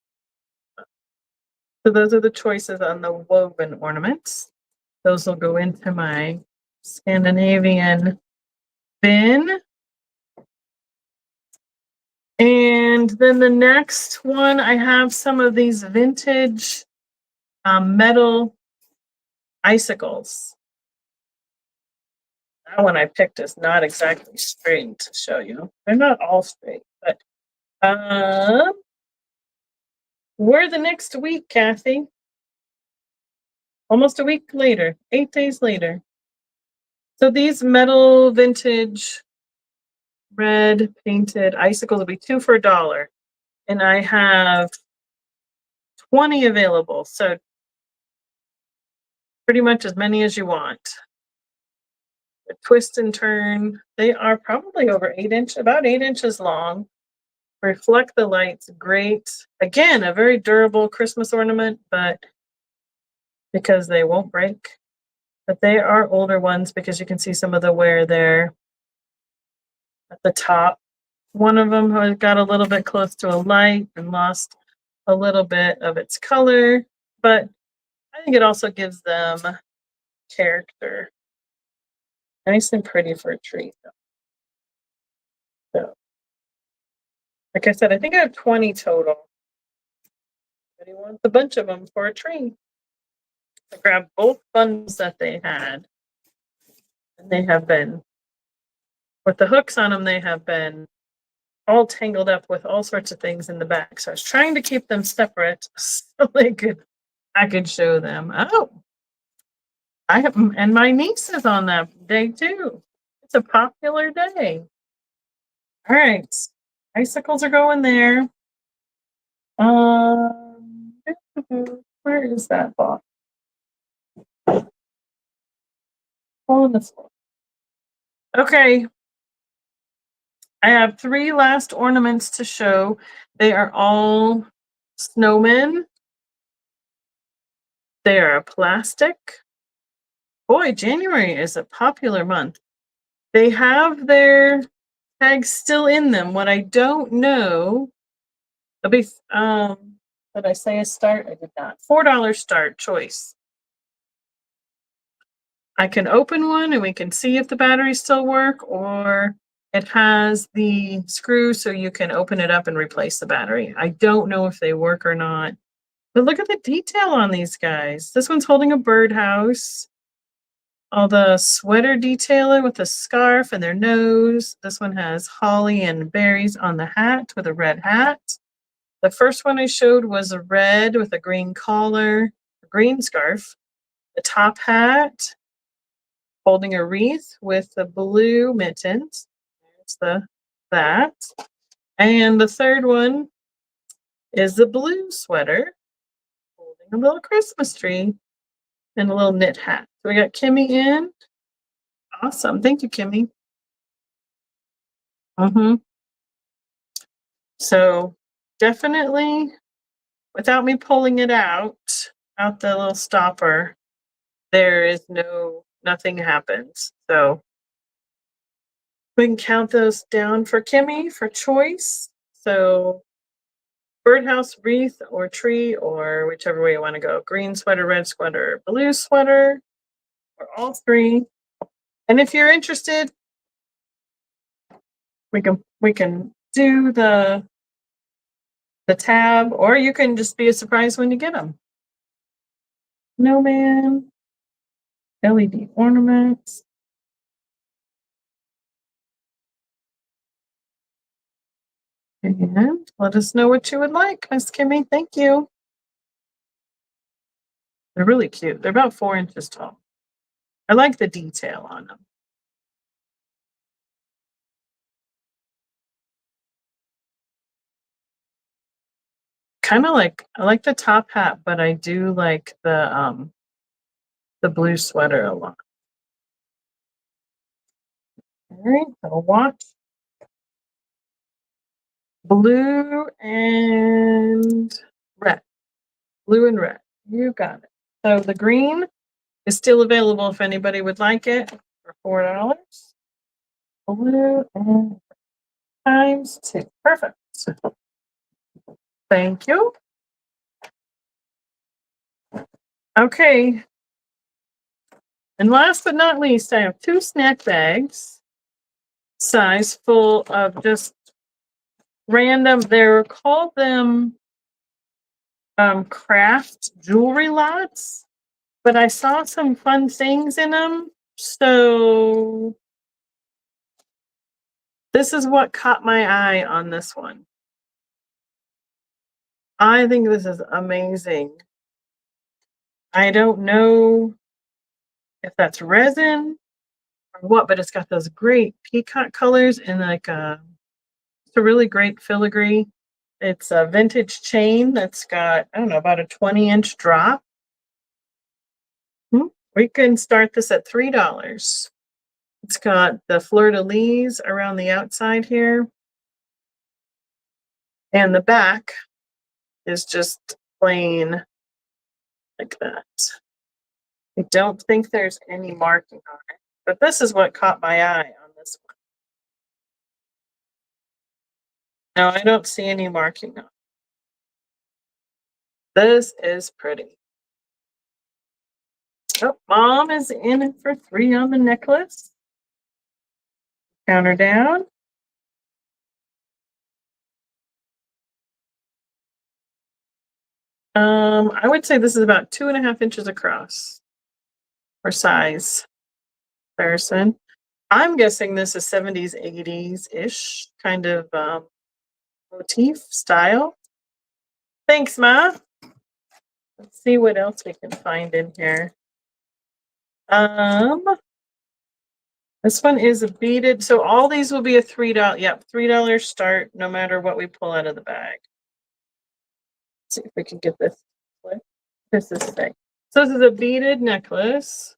So those are the choices on the woven ornaments. Those will go into my Scandinavian bin. And then the next one, I have some of these vintage metal icicles. That one I picked is not exactly straight to show you. They're not all straight, but we're the next week, Kathy. Almost a week later, 8 days later. So these metal vintage red painted icicles will be 2 for $1. And I have 20 available. So pretty much as many as you want. The twist and turn. They are probably over 8 inches, about 8 inches long. Reflect the lights, great. Again, a very durable Christmas ornament, but because they won't break. But they are older ones because you can see some of the wear there at the top. One of them has got a little bit close to a light and lost a little bit of its color, but I think it also gives them character. Nice and pretty for a tree. So, like I said, I think I have 20 total. But he wants a bunch of them for a tree. I grabbed both bundles that they had. And they have been, with the hooks on them, they have been all tangled up with all sorts of things in the back. So I was trying to keep them separate so I could show them. Oh, I have, and my niece is on that day too. It's a popular day. All right, icicles are going there. Where is that box? On the floor. Okay. I have 3 last ornaments to show. They are all snowmen. They are plastic. Boy, January is a popular month. They have their tags still in them. What I don't know, did I say a start? I did not. $4 start choice. I can open one and we can see if the batteries still work, or it has the screw so you can open it up and replace the battery. I don't know if they work or not. But look at the detail on these guys. This one's holding a birdhouse. All the sweater detailing with a scarf and their nose. This one has holly and berries on the hat with a red hat. The first one I showed was a red with a green collar, green scarf, the top hat, holding a wreath with the blue mittens. There's that. And the third one is the blue sweater, holding a little Christmas tree and a little knit hat. So we got Kimmy in. Awesome. Thank you, Kimmy. So definitely, without me pulling it out the little stopper, there is nothing happens. So we can count those down for Kimmy for choice. So birdhouse, wreath, or tree, or whichever way you want to go. Green sweater, red sweater, blue sweater, or all three. And if you're interested, we can do the tab, or you can just be a surprise when you get them. Snowman, LED ornaments. And let us know what you would like, Miss Kimmy. Thank you. They're really cute. They're about 4 inches tall. I like the detail on them. Kind of like, I like the top hat, but I do like the blue sweater a lot. All right, so watch. Blue and red. Blue and red. You got it. So the green is still available if anybody would like it for $4. Blue and times 2. Perfect. Thank you. Okay. And last but not least, I have 2 snack bags, size full of just random, they're called them craft jewelry lots, but I saw some fun things in them. So this is what caught my eye on this one. I think this is amazing. I don't know if that's resin or what, but it's got those great peacock colors and like it's a really great filigree. It's a vintage chain that's got, I don't know, about a 20-inch drop. We can start this at $3. It's got the fleur-de-lis around the outside here. And the back is just plain like that. I don't think there's any marking on it, but this is what caught my eye on this one. No, I don't see any marking on it. This is pretty. Oh, Mom is in it for $3 on the necklace. Counter down. I would say this is about 2.5 inches across for size comparison. I'm guessing this is 70s, 80s-ish kind of motif style. Thanks, Ma. Let's see what else we can find in here. This one is a beaded, so all these will be a $3. Yep, $3 start, no matter what we pull out of the bag. Let's see if we can get this. This is thing. So this is a beaded necklace.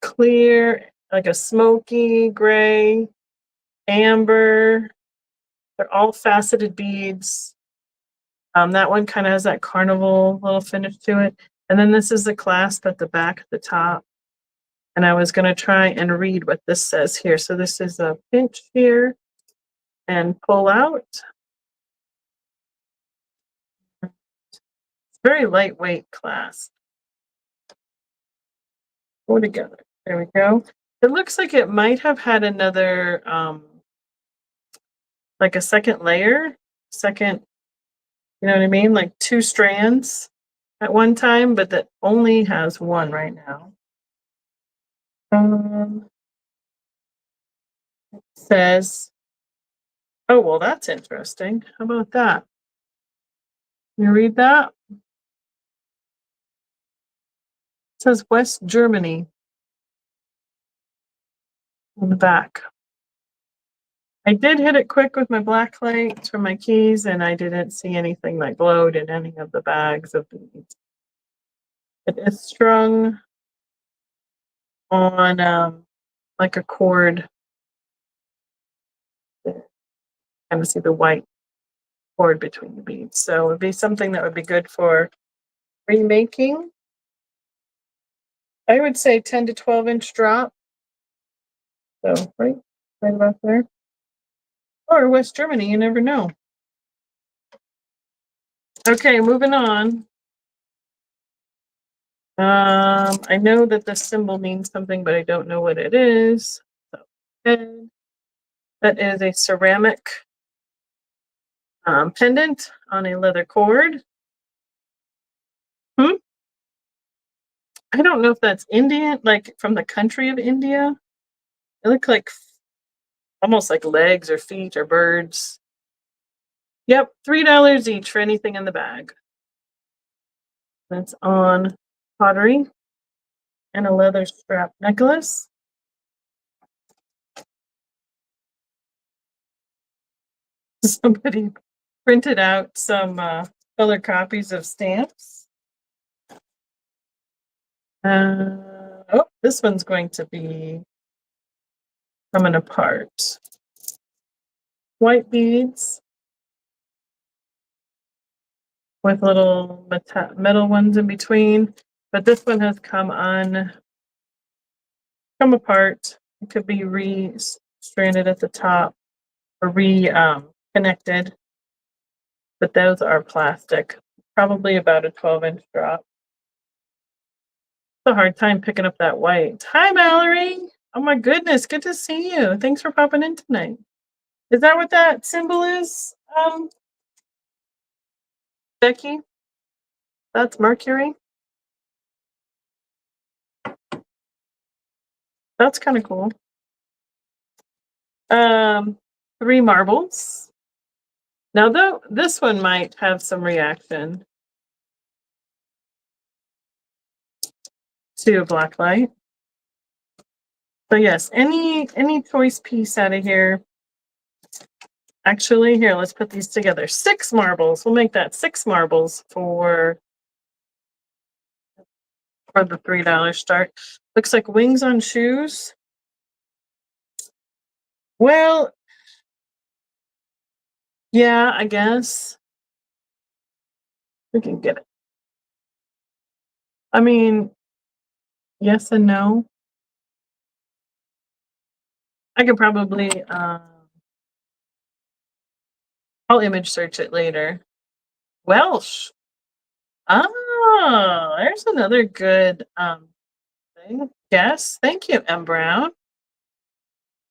Clear, like a smoky gray, amber. They're all faceted beads. That one kind of has that carnival little finish to it. And then this is the clasp at the back at the top. And I was going to try and read what this says here. So this is a pinch here and pull out. It's very lightweight clasp. Go together. There we go. It looks like it might have had another, like a second layer, second, you know what I mean? Like 2 strands at one time, but that only has one right now. It says, oh, well, that's interesting. How about that? You read that? It says West Germany on the back. I did hit it quick with my black light from my keys, and I didn't see anything that glowed in any of the bags of beads. It is strung on like a cord. Kind of see the white cord between the beads. So it would be something that would be good for remaking. I would say 10 to 12-inch drop. So right about there. Or West Germany, you never know. Okay, moving on. I know that this symbol means something, but I don't know what it is. So, that is a ceramic pendant on a leather cord. I don't know if that's Indian, like from the country of India. They look like almost like legs or feet or birds. Yep, $3 each for anything in the bag. That's on pottery and a leather strap necklace. Somebody printed out some color copies of stamps. Oh, this one's going to be coming apart. White beads with little metal ones in between, but this one has come apart. It could be re-stranded at the top or connected, but those are plastic. Probably about a 12-inch drop. It's a hard time picking up that white. Hi, Mallory. Oh my goodness, good to see you. Thanks for popping in tonight. Is that what that symbol is, Becky? That's Mercury? That's kind of cool. 3 marbles. Now, though, this one might have some reaction to a black light. So yes, any choice piece out of here. Actually, here, let's put these together. 6 marbles. We'll make that 6 marbles for the $3 start. Looks like wings on shoes. Well, yeah, I guess we can get it. I mean, yes and no. I could probably I'll image search it later. Welsh. Oh, there's another good thing. Yes, thank you, M. Brown.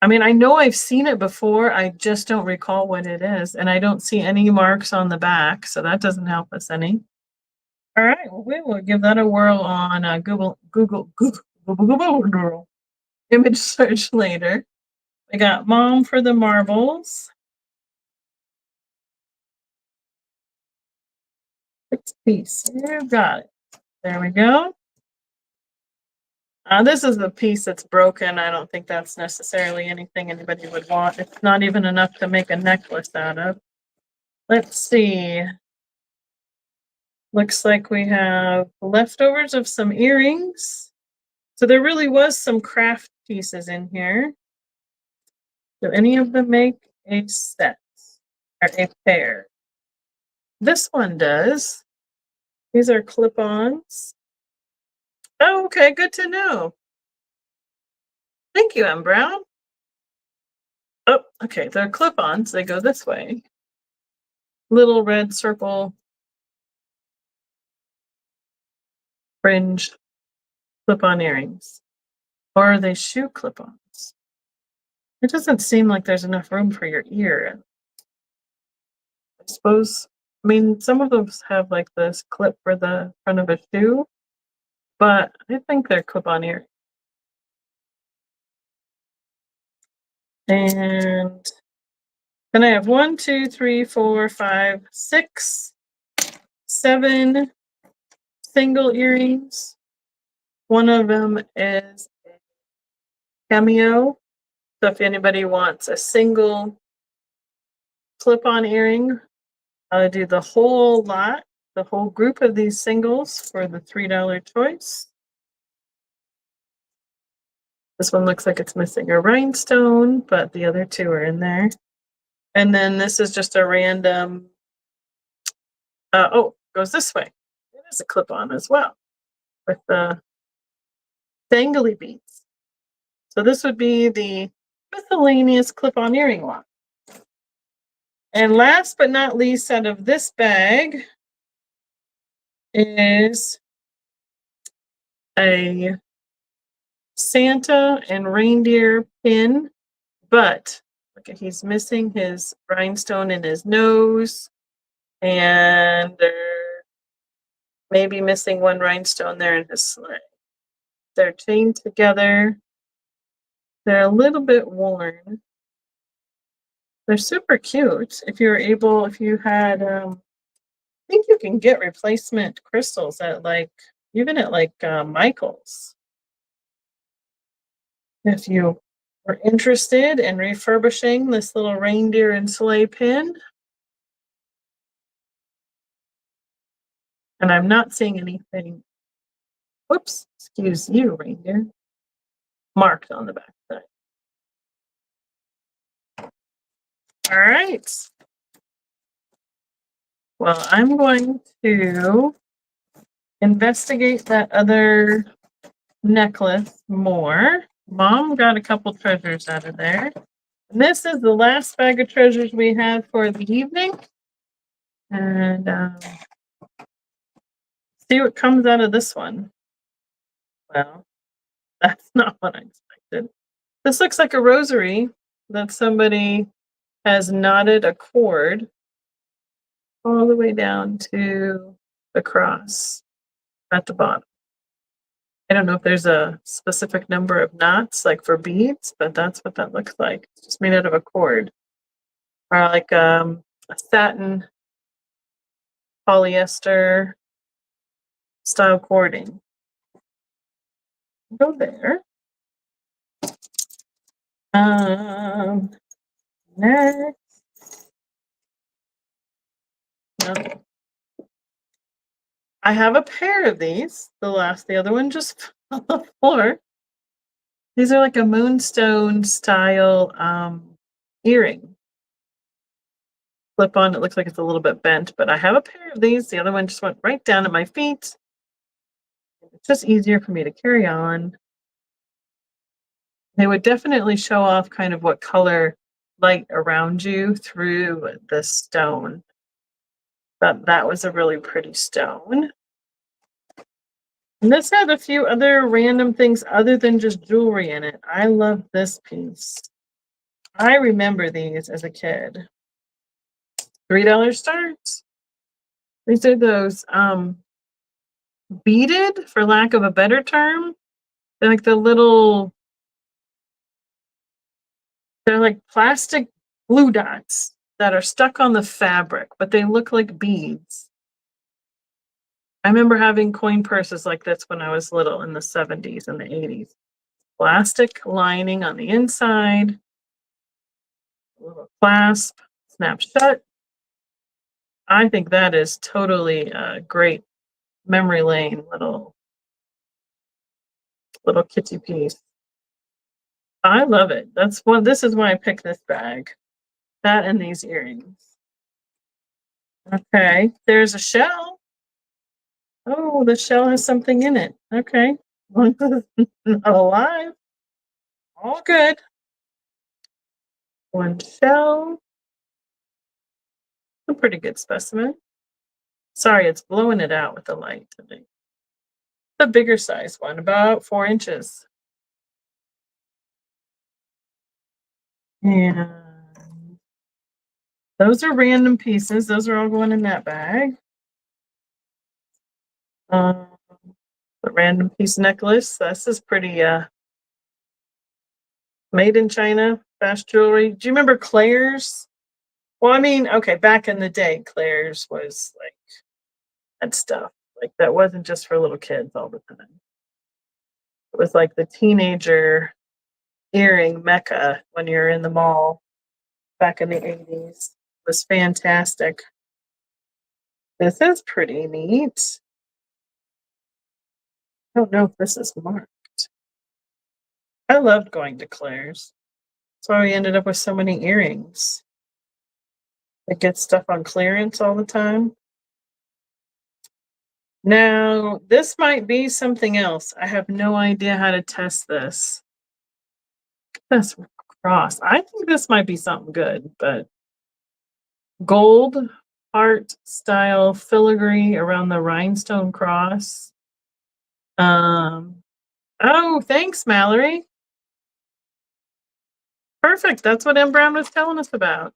I mean, I know I've seen it before. I just don't recall what it is, and I don't see any marks on the back, so that doesn't help us any. All right, well, we will give that a whirl on Google image search later. We got Mom for the marbles. 6 piece. You got it. There we go. This is the piece that's broken. I don't think that's necessarily anything anybody would want. It's not even enough to make a necklace out of. Let's see. Looks like we have leftovers of some earrings. So there really was some craft pieces in here. Do any of them make a set or a pair? This one does. These are clip-ons. Oh, okay, good to know. Thank you, M. Brown. Oh, okay, they're clip-ons. They go this way. Little red circle fringe clip-on earrings. Or are they shoe clip-ons? It doesn't seem like there's enough room for your ear. I suppose, I mean, some of those have like this clip for the front of a shoe, but I think they're clip-on earrings. And then I have 1, 2, 3, 4, 5, 6, 7 single earrings. One of them is a cameo. So if anybody wants a single clip-on earring, I'll do the whole lot, the whole group of these singles for the $3 choice. This one looks like it's missing a rhinestone, but the other two are in there. And then this is just a random, goes this way. It is a clip-on as well with the dangly beads. So this would be the miscellaneous clip-on earring lot. And last but not least out of this bag is a Santa and reindeer pin, but look at, he's missing his rhinestone in his nose, and they're maybe missing one rhinestone there in his sleigh. They're chained together. They're a little bit worn. They're super cute. If you had, I think you can get replacement crystals at even at Michael's. If you were interested in refurbishing this little reindeer and sleigh pin. And I'm not seeing anything, whoops, excuse you, reindeer, marked on the back side. All right. Well, I'm going to investigate that other necklace more. Mom got a couple treasures out of there. And this is the last bag of treasures we have for the evening. And see what comes out of this one. Well, that's not what I expected. This looks like a rosary that somebody has knotted a cord all the way down to the cross at the bottom. I don't know if there's a specific number of knots like for beads, but that's what that looks like. It's just made out of a cord. Or like a satin polyester style cording. Go there. Next. No. I have a pair of these. The other one just fell on the floor. These are like a moonstone style earring. Flip on, it looks like it's a little bit bent, but I have a pair of these. The other one just went right down at my feet. It's just easier for me to carry on. They would definitely show off kind of what color light around you through the stone. But that was a really pretty stone. And this had a few other random things other than just jewelry in it. I love this piece. I remember these as a kid. $3 stars. These are those beaded, for lack of a better term. They're like they're like plastic blue dots that are stuck on the fabric, but they look like beads. I remember having coin purses like this when I was little in the 70s and the 80s. Plastic lining on the inside, a little clasp, snap shut. I think that is totally a great memory lane little kitty piece. I love it. This is why I picked this bag. That and these earrings. Okay, there's a shell. Oh, the shell has something in it. Okay. Not alive. All good. One shell. A pretty good specimen. Sorry, it's blowing it out with the light today. The bigger size one, about 4 inches. And those are random pieces. Those are all going in that bag. The random piece necklace. This is pretty made in China, fast jewelry. Do you remember Claire's? Well, I mean, okay, back in the day, Claire's was like that stuff. Like that wasn't just for little kids all the time. was like the teenager earring mecca when you're in the mall back in the 80s. It was fantastic. This is pretty neat. I don't know if this is marked. I loved going to Claire's. That's why we ended up with so many earrings. I get stuff on clearance all the time. Now, this might be something else. I have no idea how to test this. This cross. I think this might be something good, but gold heart style filigree around the rhinestone cross. Oh, thanks, Mallory. Perfect. That's what M. Brown was telling us about.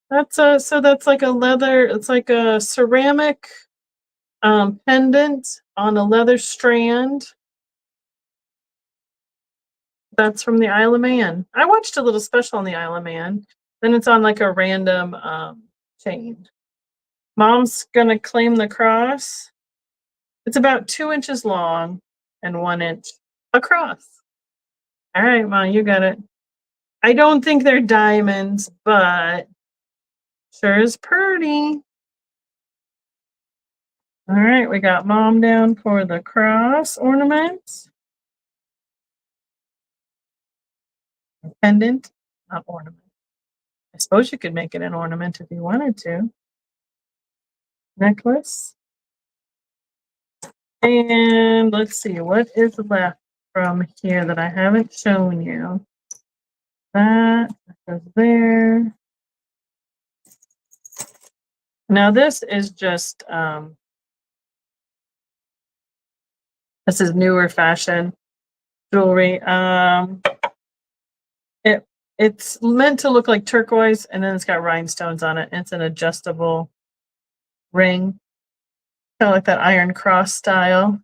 That's so that's like a leather, it's like a ceramic pendant on a leather strand. That's from the Isle of Man. I watched a little special on the Isle of Man. Then it's on like a random chain. Mom's gonna claim the cross. It's about 2 inches long and 1 inch across. All right, Mom, you got it. I don't think they're diamonds, but sure is pretty. All right, we got Mom down for the cross ornament. Pendant, not ornament. I suppose you could make it an ornament if you wanted to. Necklace. And let's see, what is left from here that I haven't shown you? That goes there. Now this is just, this is newer fashion jewelry. It's meant to look like turquoise, and then it's got rhinestones on it. It's an adjustable ring, kind of like that iron cross style.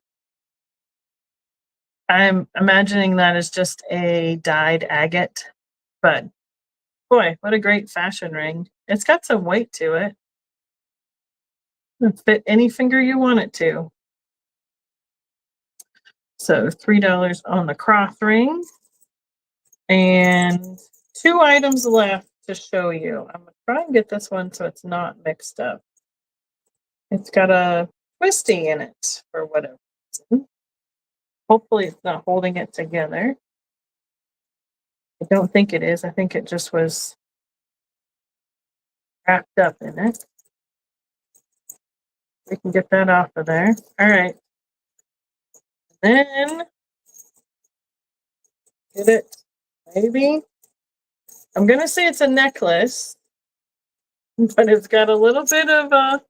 I'm imagining that is just a dyed agate, but boy, what a great fashion ring. It's got some weight to it. It'll fit any finger you want it to. So $3 on the cross ring. And 2 items left to show you. I'm gonna try and get this one so it's not mixed up. It's got a twisty in it for whatever reason. Hopefully it's not holding it together. I don't think it is. I think it just was wrapped up in it. We can get that off of there. All right. Then get it, maybe. I'm gonna say it's a necklace, but it's got a little bit of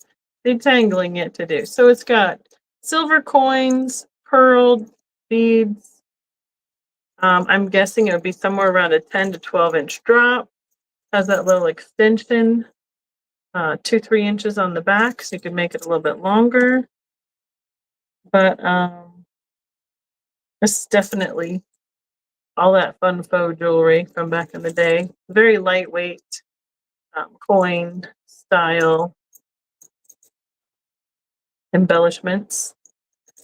detangling it to do. So it's got silver coins, pearl beads. I'm guessing it would be somewhere around a 10 to 12 inch drop. Has that little extension, 2-3 inches on the back, so you can make it a little bit longer. But this is definitely all that fun faux jewelry from back in the day. Very lightweight, coin style embellishments.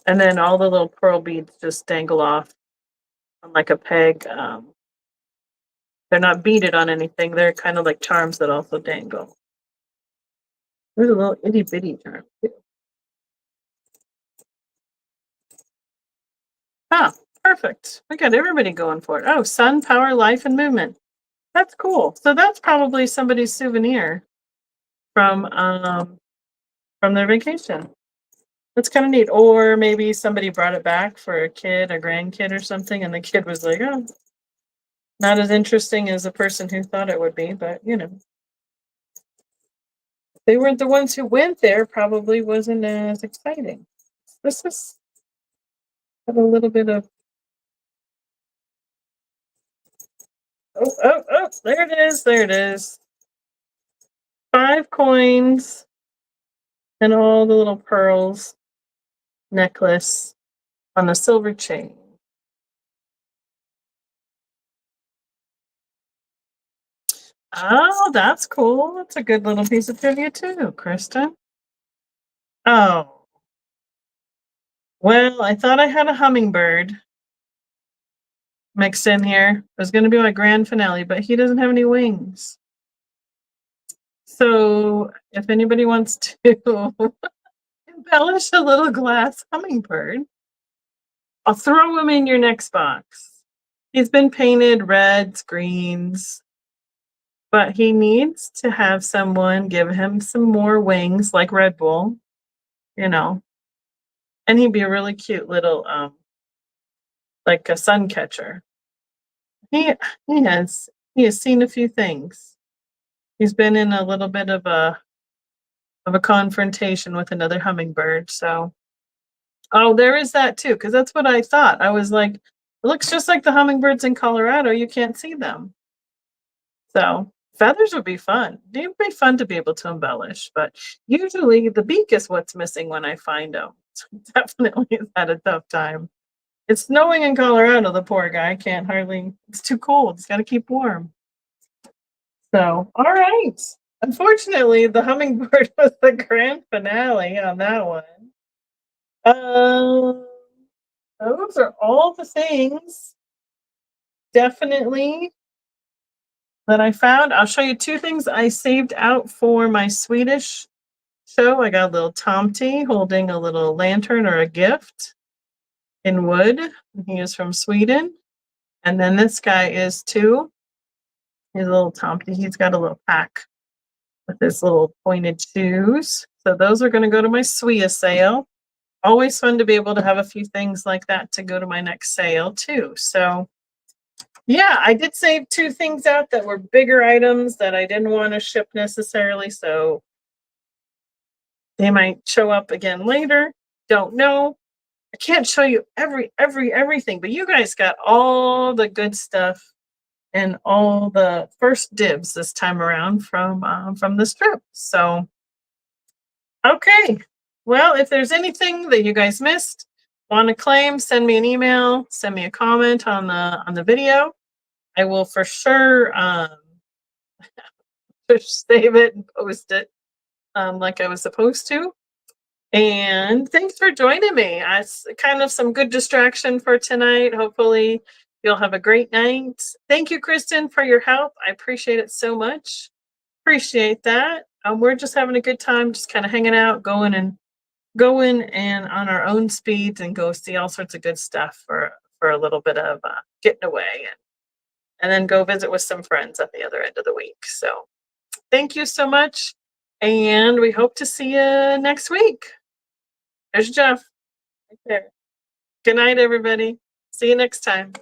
And then all the little pearl beads just dangle off on like a peg. They're not beaded on anything. They're kind of like charms that also dangle. There's a little itty bitty charm too. Ah, perfect. We got everybody going for it. Oh, sun, power, life, and movement. That's cool. So that's probably somebody's souvenir from their vacation. That's kind of neat. Or maybe somebody brought it back for a kid, a grandkid or something, and the kid was like, oh, not as interesting as the person who thought it would be, but you know. They weren't the ones who went there, probably wasn't as exciting. This is got a little bit of oh, there it is, there it is. 5 coins and all the little pearls necklace on a silver chain. Oh, that's cool. That's a good little piece of trivia too, Kristen. Oh. Well, I thought I had a hummingbird. mixed in here. It was going to be my grand finale, but he doesn't have any wings. So if anybody wants to embellish a little glass hummingbird, I'll throw him in your next box. He's been painted reds, greens, but he needs to have someone give him some more wings like Red Bull, you know, and he'd be a really cute little, like a sun catcher. He he has he has seen a few things. He's been in a little bit of a confrontation with another hummingbird. So, oh, there is that too, because that's what I thought. I was like, it looks just like the hummingbirds in Colorado. You can't see them. So feathers would be fun. It would be fun to be able to embellish, but usually the beak is what's missing when I find them. So definitely has had a tough time. It's snowing in Colorado. The poor guy can't hardly. It's too cold. He's got to keep warm. So, all right. Unfortunately, the hummingbird was the grand finale on that one. Um, those are all the things definitely that I found. I'll show you two things I saved out for my Swedish show. I got a little tomte holding a little lantern or a gift in wood. He is from Sweden. And then this guy is too. He's a little tomte. He's got a little pack with his little pointed shoes. So those are going to go to my Swea sale. Always fun to be able to have a few things like that to go to my next sale too. So yeah, I did save two things out that were bigger items that I didn't want to ship necessarily. So they might show up again later. Don't know. I can't show you everything, but you guys got all the good stuff and all the first dibs this time around from this trip. So okay. Well, if there's anything that you guys missed, want to claim, send me an email, send me a comment on the video. I will for sure save it and post it like I was supposed to. And thanks for joining me. It's kind of some good distraction for tonight. Hopefully you'll have a great night. Thank you, Kristen, for your help. I appreciate it so much. Appreciate that. We're just having a good time, just kind of hanging out, going and on our own speeds and go see all sorts of good stuff for a little bit of getting away and then go visit with some friends at the other end of the week. So thank you so much. And we hope to see you next week. There's Jeff right there. Good night, everybody. See you next time.